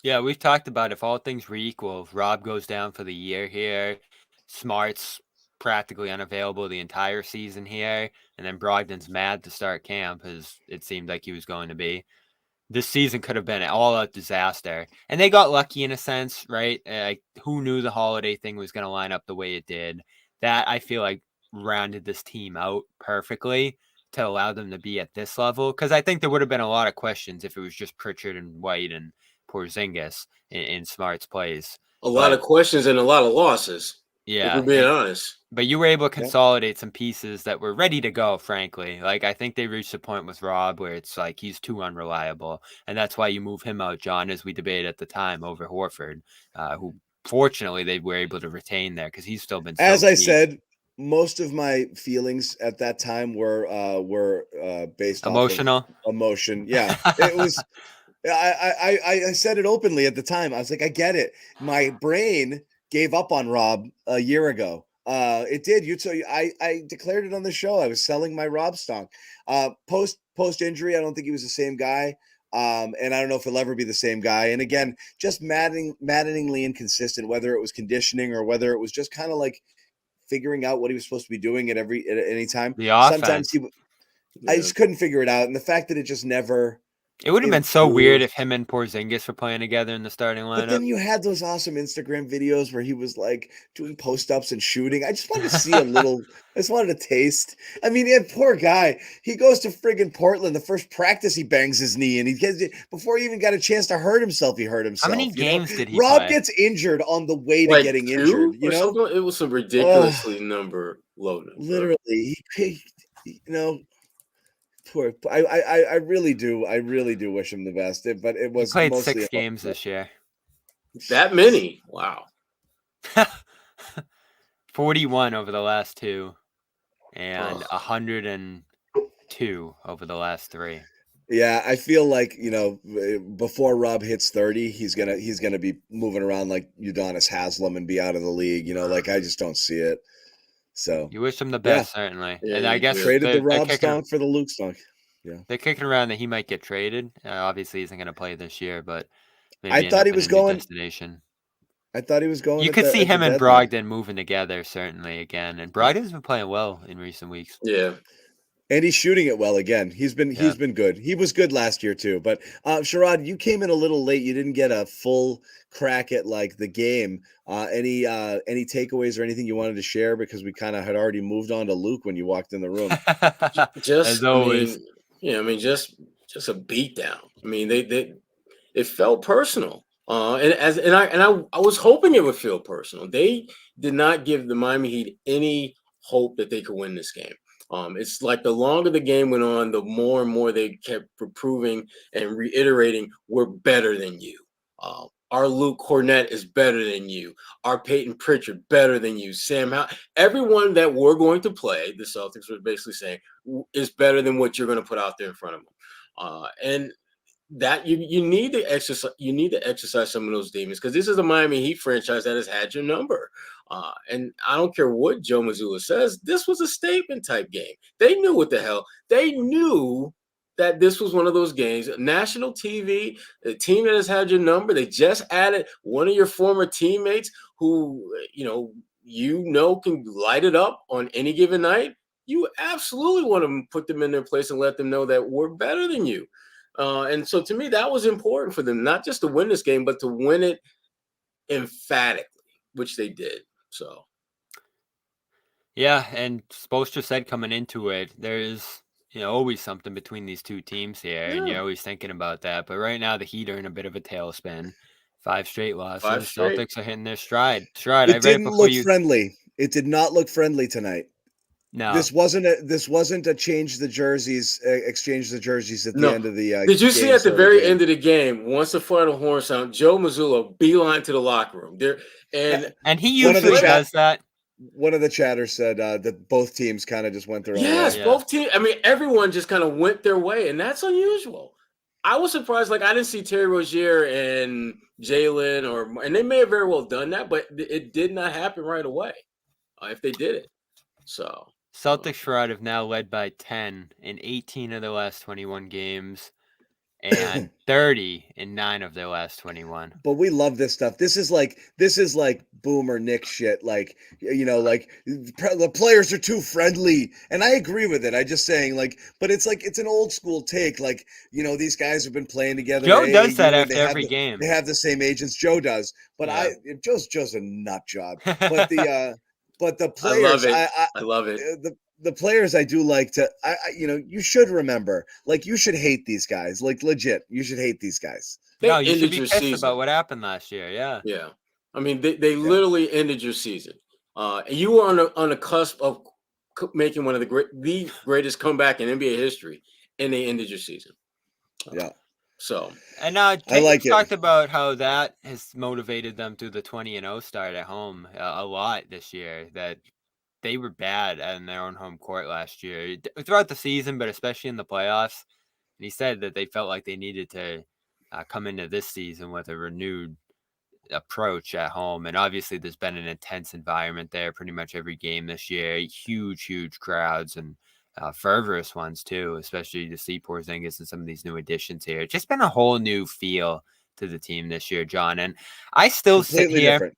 Yeah, we've talked about if all things were equal, if Rob goes down for the year here, Smart's practically unavailable the entire season here, and then Brogdon's mad to start camp, as it seemed like he was going to be. This season could have been an all-out disaster. And they got lucky in a sense, right? Who knew the holiday thing was going to line up the way it did? That, I feel like, rounded this team out perfectly to allow them to be at this level. Because I think there would have been a lot of questions if it was just Pritchard and White and Porzingis in Smart's plays. A lot of questions and a lot of losses. Yeah. If we're being honest. But you were able to consolidate some pieces that were ready to go, frankly. Like, I think they reached a point with Rob where it's like he's too unreliable. And that's why you move him out, John, as we debated at the time, over Horford, who fortunately they were able to retain there because he's still been so As I key. said, most of my feelings at that time were based Emotional. off of emotion. Yeah, it was. I said it openly at the time. I was like, I get it. My brain gave up on Rob a year ago. It did. I declared it on the show. I was selling my Rob stock. Post injury, I don't think he was the same guy. And I don't know if he'll ever be the same guy. And again, just maddeningly inconsistent, whether it was conditioning or whether it was just kind of like figuring out what he was supposed to be doing at any time. The offense. Sometimes I just couldn't figure it out. And the fact that it just never. It would have been so weird if him and Porzingis were playing together in the starting lineup. But then you had those awesome Instagram videos where he was like doing post-ups and shooting. I just wanted to see a little. I just wanted to taste. I mean, poor guy. He goes to friggin' Portland. The first practice, he bangs his knee, and before he even got a chance to hurt himself, he hurt himself. How many games did he Rob play? gets injured on the way to getting injured. You know, it was a ridiculously low number. Literally, poor. I really do. I really do wish him the best. But it was He played mostly 6 games this year. That many? Wow. 41 over the last 2, and 102 over the last 3. Yeah, I feel like before Rob hits 30, he's gonna be moving around like Udonis Haslem and be out of the league. Like I just don't see it. So you wish him the best, certainly. Yeah, and I guess traded the Rob stonk for the Luke stonk. Yeah, they're kicking around that he might get traded. Obviously, he isn't going to play this year, but maybe I thought he was going. Destination. I thought he was going. You could see him and Brogdon moving together certainly again, and Brogdon's been playing well in recent weeks. Yeah. And he's shooting it well again. He's been good. He was good last year too. But Sherrod, you came in a little late. You didn't get a full crack at like the game. Any takeaways or anything you wanted to share, because we kind of had already moved on to Luke when you walked in the room. As always. Just a beatdown. I mean, it felt personal. And I was hoping it would feel personal. They did not give the Miami Heat any hope that they could win this game. It's like the longer the game went on, the more and more they kept proving and reiterating, we're better than you. Our Luke Kornet is better than you. Our Peyton Pritchard better than you. Sam Howell, everyone that we're going to play, the Celtics were basically saying, is better than what you're going to put out there in front of them. And that you need to exercise. You need to exercise some of those demons, because this is a Miami Heat franchise that has had your number. And I don't care what Joe Mazzulla says. This was a statement type game. They knew what the hell. They knew that this was one of those games. National TV, a team that has had your number. They just added one of your former teammates who can light it up on any given night. You absolutely want to put them in their place and let them know that we're better than you. And so to me, that was important for them, not just to win this game, but to win it emphatically, which they did. So, yeah, and Spoelstra said coming into it, there's always something between these two teams here, and you're always thinking about that. But right now, the Heat are in a bit of a tailspin. 5 straight losses. Celtics are hitting their stride. It didn't look friendly. It did not look friendly tonight. No, this wasn't a exchange the jerseys at the end of the. Did you see at the very end of the game, once the final horn sound, Joe Mazzulla beeline to the locker room there, and he usually does that. One of the chatters said that both teams kind of just went their own way. Yes, both teams. I mean, everyone just kind of went their way, and that's unusual. I was surprised. Like, I didn't see Terry Rozier and Jalen, and they may have very well done that, but it did not happen right away. If they did it, so. Celtics Sherrod have now led by 10 in 18 of the last 21 games. and 30 in 9 of their last 21. But we love this stuff. This is like boomer Nick shit. Like, like the players are too friendly, and I agree with it. I just saying but it's an old school take. Like, these guys have been playing together. Joe does that and after every game. They have the same agents. Joe does, but Yeah. Joe's a nut job. But the players, I love it. The players I do like to, you should remember, like, you should hate these guys, like, legit. You should hate these guys. No, you should be pissed about what happened last year. Yeah. Yeah. I mean, they literally ended your season. You were on the cusp of making one of the greatest comeback in NBA history, and they ended your season. Yeah. So. And I like it. Talked about how that has motivated them through the 20-0 start at home a lot this year. That they were bad in their own home court last year throughout the season, but especially in the playoffs. And he said that they felt like they needed to come into this season with a renewed approach at home. And obviously there's been an intense environment there pretty much every game this year. Huge crowds and fervorous ones too, especially to see Porzingis and some of these new additions here. It's just been a whole new feel to the team this year, John. And I still Completely sit here. Different.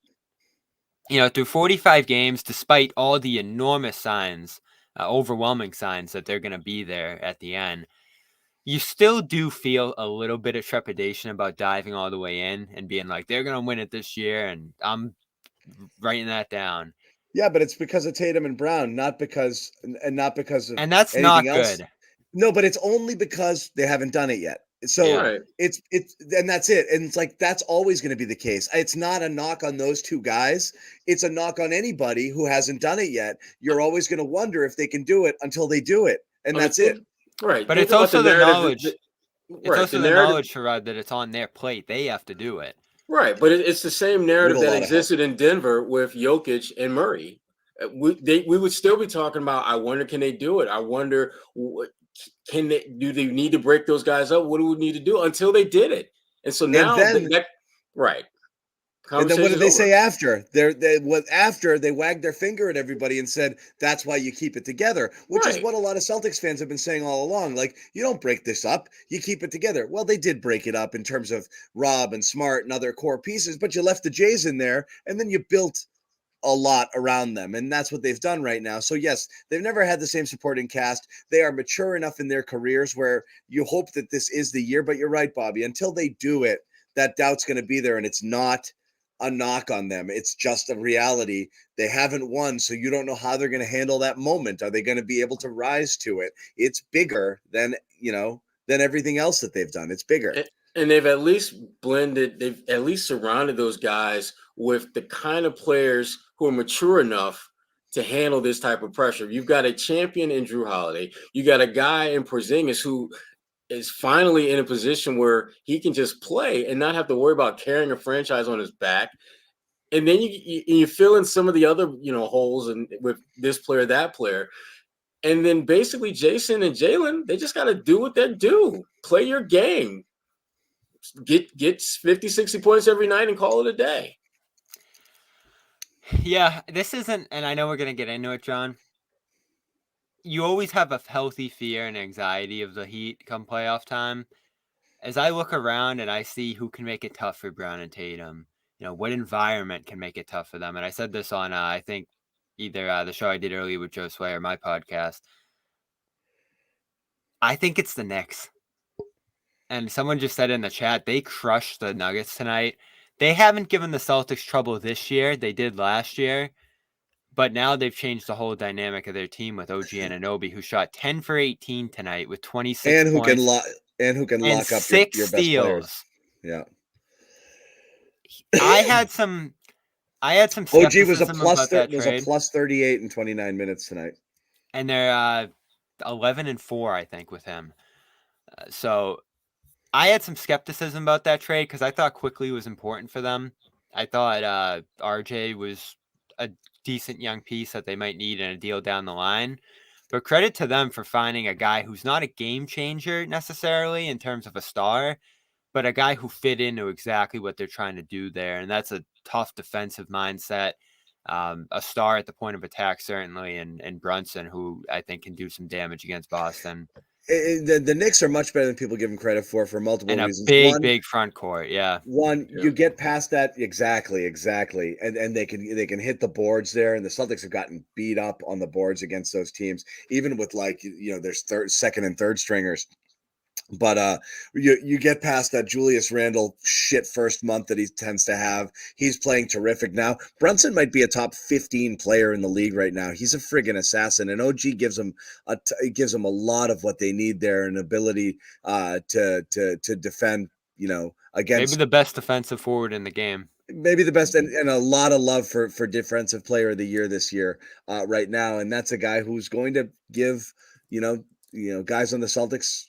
Through 45 games, despite all the enormous signs, overwhelming signs that they're going to be there at the end, you still do feel a little bit of trepidation about diving all the way in and being like, they're going to win it this year. And I'm writing that down. Yeah, but it's because of Tatum and Brown, not because of and that's anything not else. Good. No, but it's only because they haven't done it yet. So it's and that's it. And it's like, that's always going to be the case. It's not a knock on those two guys. It's a knock on anybody who hasn't done it yet. You're always going to wonder if they can do it until they do it. And that's it. Right. But it's also the knowledge. It's also the knowledge, Sherrod, that it's on their plate. They have to do it. Right. But it's the same narrative that existed in Denver with Jokic and Murray. We would still be talking about, I wonder, can they do it? I wonder, do they need to break those guys up? What do we need to do until they did it? And so now, right. And then what did they say after? After they wagged their finger at everybody and said, that's why you keep it together, which is what a lot of Celtics fans have been saying all along. Like, you don't break this up, you keep it together. Well, they did break it up in terms of Rob and Smart and other core pieces, but you left the Jays in there, and then you built a lot around them, and that's what they've done right now. So yes, they've never had the same supporting cast. They are mature enough in their careers where you hope that this is the year, but you're right, Bobby. Until they do it, that doubt's going to be there, and it's not a knock on them. It's just a reality. They haven't won, so you don't know how they're going to handle that moment. Are they going to be able to rise to it? It's bigger than everything else that they've done. It's bigger. And they've at least they've at least surrounded those guys with the kind of players who are mature enough to handle this type of pressure. You've got a champion in Drew Holiday. You got a guy in Porzingis who is finally in a position where he can just play and not have to worry about carrying a franchise on his back. And then you fill in some of the other, holes and with this player, that player. And then basically Jason and Jalen, they just got to do what they do. Play your game. Get 50, 60 points every night and call it a day. Yeah, this isn't, and I know we're going to get into it, John. You always have a healthy fear and anxiety of the Heat come playoff time. As I look around and I see who can make it tough for Brown and Tatum, what environment can make it tough for them. And I said this on, I think, either the show I did earlier with Josue or my podcast. I think it's the Knicks. And someone just said in the chat, they crushed the Nuggets tonight. They haven't given the Celtics trouble this year. They did last year. But now they've changed the whole dynamic of their team with OG Anunoby, who shot 10 for 18 tonight with 26 and who points. Who can lock up 6 your best steals. players. Yeah. I had some OG was a trade. plus 38 in 29 minutes tonight. And they're 11-4, I think, with him. So I had some skepticism about that trade because I thought Quickly was important for them. I thought RJ was a decent young piece that they might need in a deal down the line. But credit to them for finding a guy who's not a game changer necessarily in terms of a star, but a guy who fit into exactly what they're trying to do there. And that's a tough defensive mindset. A star at the point of attack, certainly, and Brunson, who I think can do some damage against Boston. The Knicks are much better than people give them credit for multiple And a reasons. big front court. Yeah. You get past that exactly, and they can hit the boards there. And the Celtics have gotten beat up on the boards against those teams, even with there's second and third stringers. But you get past that Julius Randle shit first month that he tends to have. He's playing terrific now. Brunson might be a top 15 player in the league right now. He's a friggin' assassin, and OG gives them a lot of what they need there, an ability to defend. Against maybe the best defensive forward in the game. Maybe the best, and a lot of love for defensive player of the year this year right now, and that's a guy who's going to give guys on the Celtics,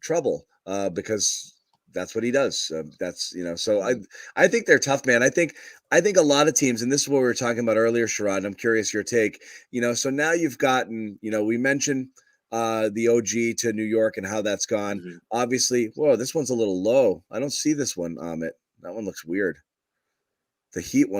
trouble because that's what he does. So I think they're tough, man. I think a lot of teams, and this is what we were talking about earlier, Sherrod. I'm curious your take. So now you've gotten, we mentioned the OG to New York and how that's gone. Mhm. Obviously, whoa, this one's a little low. I don't see this one, Amit. That one looks weird. The Heat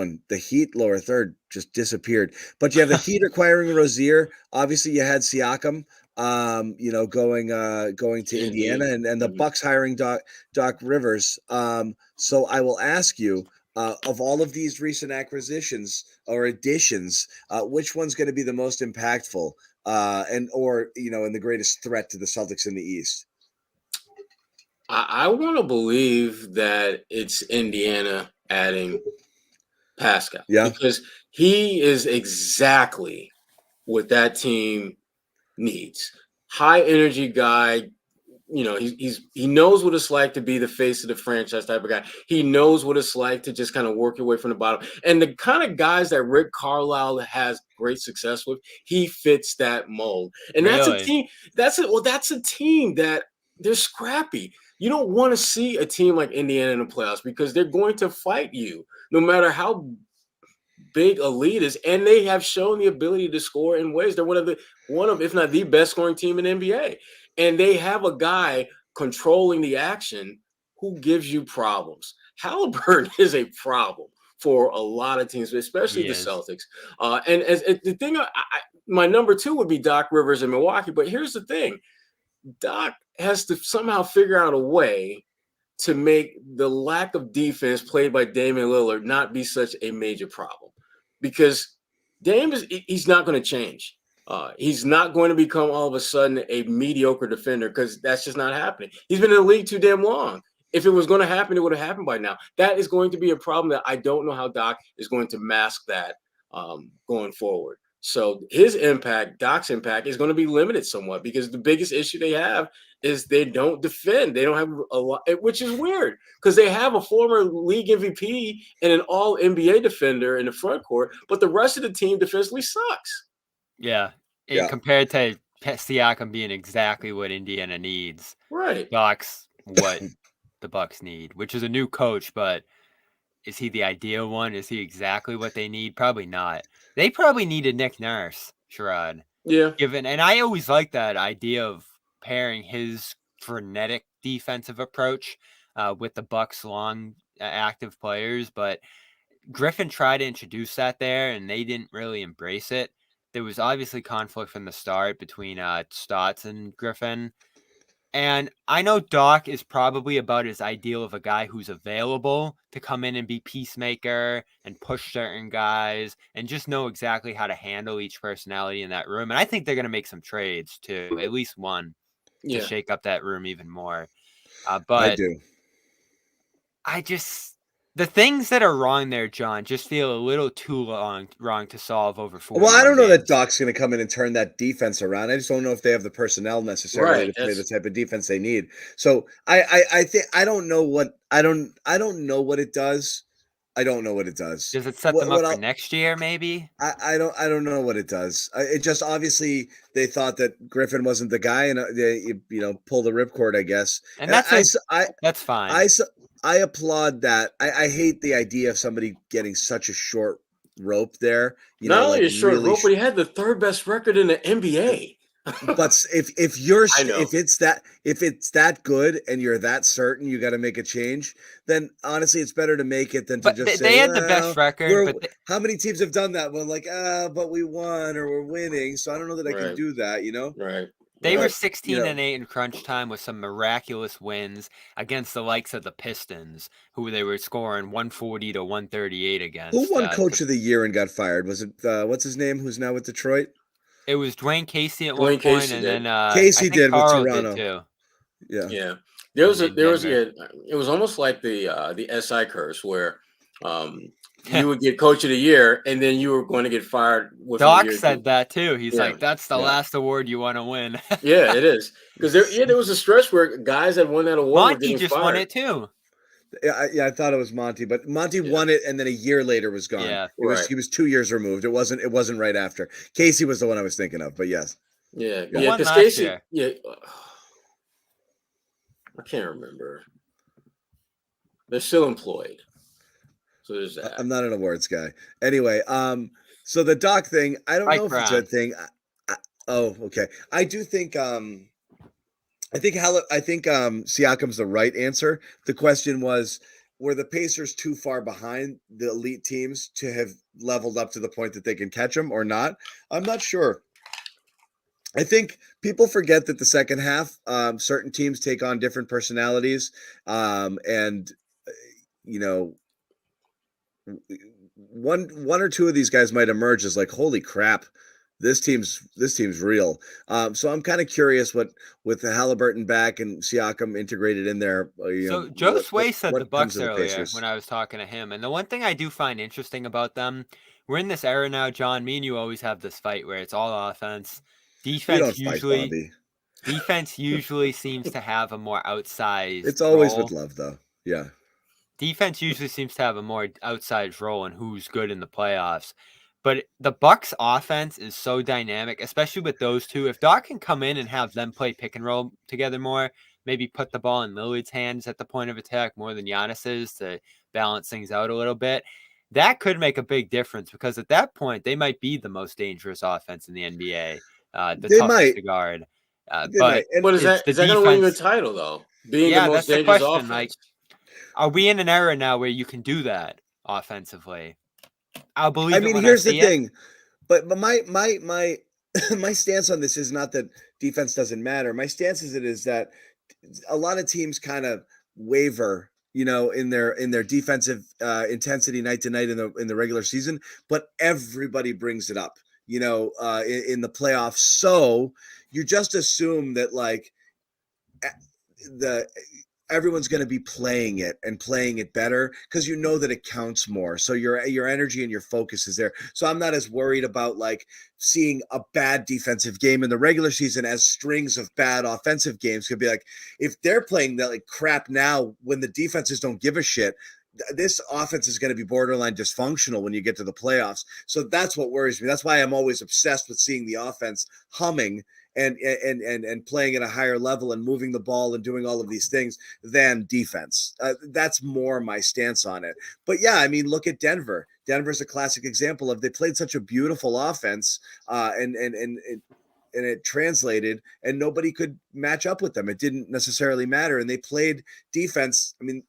lower third just disappeared. But you have the Heat acquiring Rozier. Obviously, you had Siakam, going to Indiana, and the Bucks hiring Doc Rivers. So I will ask you, of all of these recent acquisitions or additions, which one's going to be the most impactful, and the greatest threat to the Celtics in the East? I want to believe that it's Indiana adding Pascal. Yeah. Because he is exactly what that team needs. High energy guy. He knows what it's like to be the face of the franchise type of guy. He knows what it's like to just kind of work your way from the bottom. And the kind of guys that Rick Carlisle has great success with, he fits that mold. And that's a team. That's a team that they're scrappy. You don't want to see a team like Indiana in the playoffs because they're going to fight you no matter how big a lead is. And they have shown the ability to score in ways. They're one of, if not the best scoring team in the NBA. And they have a guy controlling the action who gives you problems. Halliburton is a problem for a lot of teams, especially the Celtics. And as the thing, my number 2 would be Doc Rivers in Milwaukee. But here's the thing. Doc has to somehow figure out a way to make the lack of defense played by Damian Lillard not be such a major problem, because he's not going to change. He's not going to become all of a sudden a mediocre defender, because that's just not happening. He's been in the league too damn long. If it was going to happen, it would have happened by now. That is going to be a problem that I don't know how Doc is going to mask that going forward. So Doc's impact is going to be limited somewhat, because the biggest issue they have is they don't defend. They don't have a lot, which is weird, because they have a former league MVP and an all NBA defender in the front court, but the rest of the team defensively sucks. Yeah. Compared to Siakam being exactly what Indiana needs. Right. Doc's what the Bucks need, which is a new coach, but is he the ideal one? Is he exactly what they need? Probably not. They probably needed Nick Nurse, Sherrod. Yeah. And I always like that idea of pairing his frenetic defensive approach with the Bucks' long active players, but Griffin tried to introduce that there, and they didn't really embrace it. There was obviously conflict from the start between Stotts and Griffin. And I know Doc is probably about as ideal of a guy who's available to come in and be peacemaker and push certain guys and just know exactly how to handle each personality in that room. And I think they're going to make some trades too, at least one, to shake up that room even more. But the things that are wrong there, John, just feel a little too wrong to solve over 4. Well, I don't know that Doc's going to come in and turn that defense around. I just don't know if they have the personnel necessarily to play the type of defense they need. So I think I don't know what it does. I don't know what it does. Does it set them up for next year? Maybe. I don't know what it does. It just obviously they thought that Griffin wasn't the guy, and they pull the ripcord, I guess. And that's fine. I applaud that. I hate the idea of somebody getting such a short rope there. Not only a short rope, but he had the 3rd best record in the NBA. But if it's that good and you're that certain you got to make a change, then honestly it's better to make it than to just say they had the best record. How many teams have done that? Well, but we won or we're winning, so I don't know that I can do that. Right. They were But, 16-8 in crunch time with some miraculous wins against the likes of the Pistons, who they were scoring 140 to 138 against. Who won Coach of the Year and got fired? Was it what's his name? Who's now with Detroit? It was Dwayne Casey at one point, Casey and did. then Casey I think did with Carl Toronto. did too. Yeah. Yeah. There was in it was almost like the SI curse where you would get Coach of the Year and then you were going to get fired within a Doc year. said that too. He's Yeah. like, "That's the last award you want to win." Yeah, it is, because there was a stretch where guys that won that award were Monty getting just fired. won it too. Yeah, I thought it was Monty, but Monty won it and then a year later was gone. Yeah. He was 2 years removed. It wasn't right after. Casey was the one I was thinking of, but yes. Yeah, Who won because last Casey, year? yeah, I can't remember. They're still employed, so there's that. I'm not an awards guy. Anyway, so the Doc thing, I don't know if it's a thing. Oh, okay. I do think I think Siakam's the right answer. The question was, were the Pacers too far behind the elite teams to have leveled up to the point that they can catch them or not? I'm not sure. I think people forget that the second half, certain teams take on different personalities, and one or two of these guys might emerge as like, holy crap, this team's real. So I'm kind of curious what, with the Halliburton back and Siakam integrated in there. So Josue said the Bucks earlier Pacers. when I was talking to him, and the one thing I do find interesting about them, we're in this era now, John. Me and you always have this fight where it's all offense. Defense usually seems to have a more outsized. It's always role. with love, though. Yeah. Defense usually seems to have a more outsized role in who's good in the playoffs. But the Bucks offense is so dynamic, especially with those two. If Doc can come in and have them play pick and roll together more, maybe put the ball in Lillard's hands at the point of attack more than Giannis's to balance things out a little bit, that could make a big difference, because at that point they might be the most dangerous offense in the NBA. The toughest to guard. But is that going to win you a title, though? Being the most dangerous offense. Like, are we in an era now where you can do that offensively? I'll believe. I mean, here's the thing, but my my stance on this is not that defense doesn't matter. My stance is that a lot of teams kind of waver, in their defensive intensity night to night in the regular season, but everybody brings it up, in the playoffs. So you just assume that like everyone's going to be playing it better because that it counts more. So your energy and your focus is there. So I'm not as worried about like seeing a bad defensive game in the regular season as strings of bad offensive games. Could be like, if they're playing that like crap now when the defenses don't give a shit, this offense is going to be borderline dysfunctional when you get to the playoffs. So that's what worries me. That's why I'm always obsessed with seeing the offense humming and playing at a higher level and moving the ball and doing all of these things than defense. That's more my stance on it. But yeah, I mean, look at Denver. Denver's a classic example of, they played such a beautiful offense and it translated and nobody could match up with them. It didn't necessarily matter. And they played defense. I mean,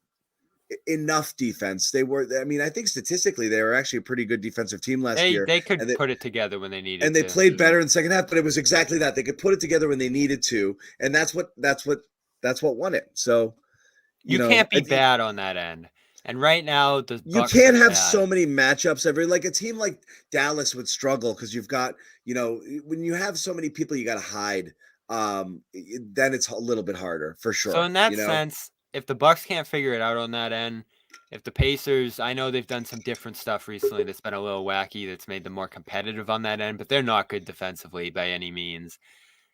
enough defense. I think statistically they were actually a pretty good defensive team last year. They could put it together when they needed and they played better in the second half, but it was exactly that. They could put it together when they needed to, and that's what won it. So you can't be bad on that end. And right now you can't have so many matchups like a team like Dallas would struggle because you've got, when you have so many people you got to hide, then it's a little bit harder for sure. So in that sense, if the Bucks can't figure it out on that end, if the Pacers, I know they've done some different stuff recently that's been a little wacky, that's made them more competitive on that end, but they're not good defensively by any means.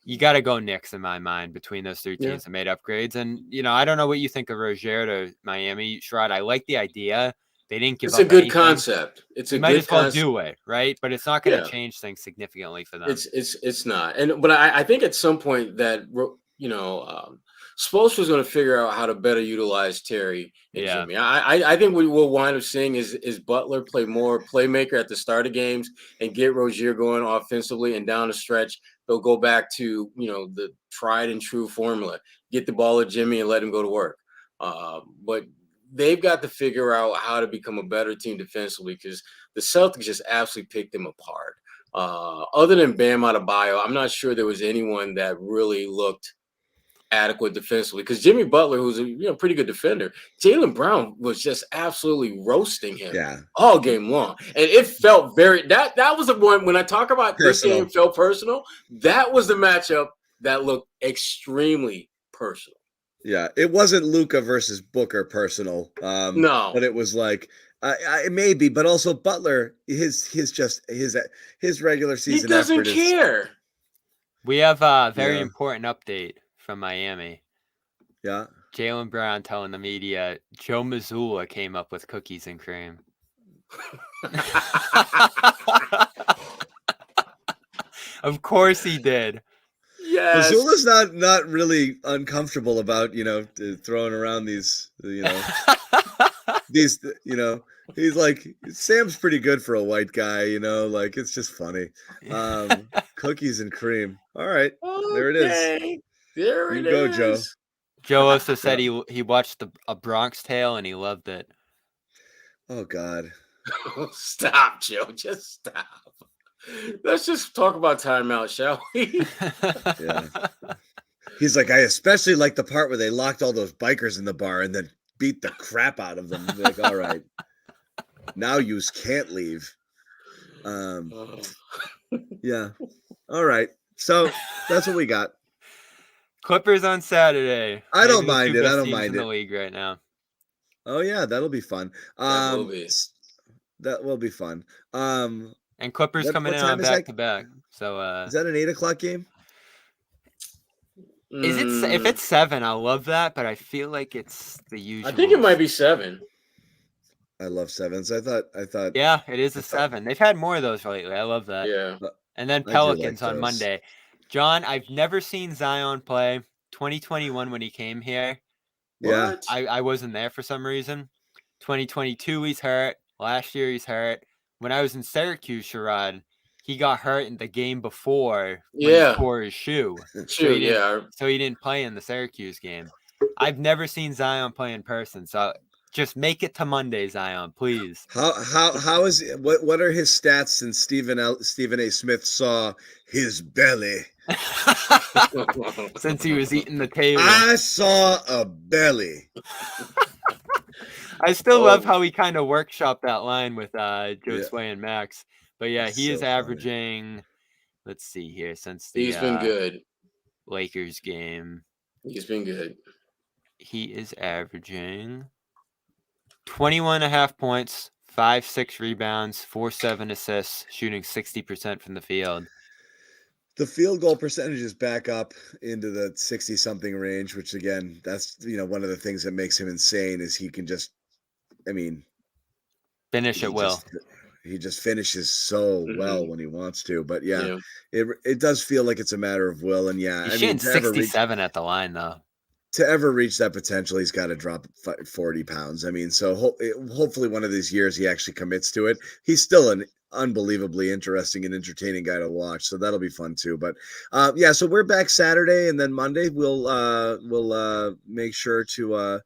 You got to go Knicks in my mind between those three teams that made upgrades. And, I don't know what you think of Rozier to Miami, Sherrod. I like the idea. They didn't give up anything. It's a good concept. It's a you good might as well concept. do it, right? But it's not going to change things significantly for them. It's not. But I think at some point that, Spoelstra's going to figure out how to better utilize Terry and Jimmy. I think what we'll wind up seeing is Butler play more playmaker at the start of games and get Rozier going offensively, and down the stretch they'll go back to the tried and true formula: get the ball at Jimmy and let him go to work. But they've got to figure out how to become a better team defensively, because the Celtics just absolutely picked them apart. Other than Bam Adebayo, I'm not sure there was anyone that really looked adequate defensively. Because Jimmy Butler, who's a pretty good defender, Jaylen Brown was just absolutely roasting him all game long, and it felt very that was the one when I talk about personal. This game felt personal. That was the matchup that looked extremely personal. Yeah, it wasn't Luka versus Booker personal. No, but it was like maybe, but also Butler. His regular season. He doesn't care. We have a very important update from Miami. Yeah, Jaylen Brown telling the media Joe Mazzulla came up with cookies and cream. Of course he did. Yes. Mazzulla's not really uncomfortable about throwing around these these he's like Sam's pretty good for a white guy, like it's just funny. Cookies and cream. All right, there it is. There it is. Joe. Joe also said he watched a Bronx Tale and he loved it. Oh God! Stop, Joe. Just stop. Let's just talk about timeout, shall we? Yeah. He's like, I especially like the part where they locked all those bikers in the bar and then beat the crap out of them. Like, all right, now you can't leave. Yeah. All right. So that's what we got. Clippers on Saturday. I don't mind it. I don't mind it. In the league right now. Oh yeah, that'll be fun. That will be fun. And Clippers coming in on back to back. So is that an 8:00 game? Is it? If it's 7, I'll love that. But I feel like it's the usual. I think it might be 7. I love 7s. I thought. Yeah, it is a 7. They've had more of those lately. I love that. Yeah. And then Pelicans on Monday. John, I've never seen Zion play. 2021 when he came here. Yeah. I wasn't there for some reason. 2022 he's hurt. Last year he's hurt. When I was in Syracuse, Sherrod, he got hurt in the game before when he tore his shoe. So he didn't play in the Syracuse game. I've never seen Zion play in person, so just make it to Monday, Zion, please. How is what are his stats since Stephen A. Smith saw his belly? Since he was eating the table. I saw a belly. I still love how he kind of workshopped that line with Josue and Max. But yeah, he is averaging, let's see here, since the he's been good. Lakers game. He's been good. He is averaging 21.5 points, 5-6 rebounds, 4-7 assists, shooting 60% from the field. The field goal percentage is back up into the 60-something range, which again, that's one of the things that makes him insane is he can just, finish at will. He just finishes so well when he wants to. But it does feel like it's a matter of will. And he's shooting 67 at the line though. To ever reach that potential, he's got to drop 40 pounds. So hopefully one of these years he actually commits to it. He's still an unbelievably interesting and entertaining guy to watch, so that'll be fun too. But so we're back Saturday, and then Monday we'll make sure to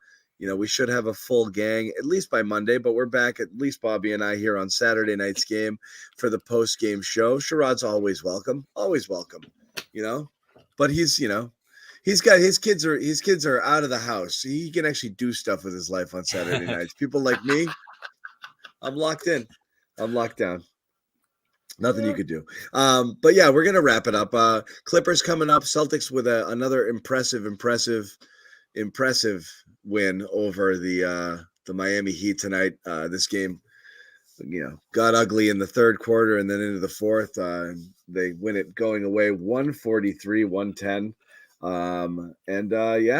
we should have a full gang at least by Monday, but we're back, at least Bobby and I, here on Saturday night's game for the post-game show. Sherrod's always welcome, but he's got his kids are out of the house. He can actually do stuff with his life on Saturday nights. People like me, I'm locked in. I'm locked down. Nothing you could do. But yeah, we're going to wrap it up. Clippers coming up. Celtics with another impressive win over the Miami Heat tonight. This game, got ugly in the third quarter and then into the fourth. They win it going away 143-110.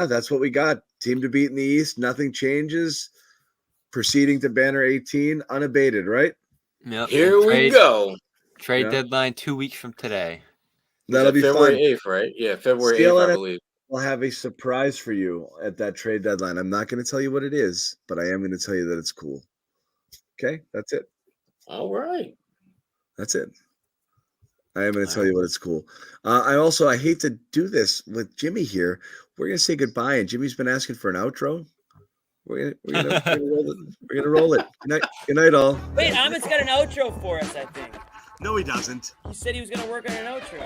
That's what we got. Team to beat in the East. Nothing changes. Proceeding to banner 18, unabated, right? Yep. Here we go. Trade deadline 2 weeks from today. That'll be February fun. 8th, right? Yeah, February 8th, I believe. We'll have a surprise for you at that trade deadline. I'm not going to tell you what it is, but I am going to tell you that it's cool. Okay, that's it. All right. That's it. I am going to tell you what it's cool. I hate to do this with Jimmy here. We're going to say goodbye, and Jimmy's been asking for an outro. We're gonna roll it. Good night, all. Wait, Ahmed's got an outro for us, I think. No, he doesn't. He said he was going to work on an outro.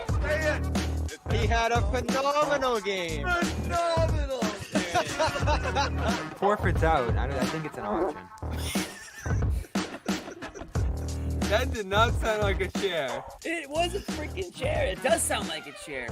He had a phenomenal game. Phenomenal. Forfeit's out. I think it's an auction. That did not sound like a chair. It was a freaking chair. It does sound like a chair.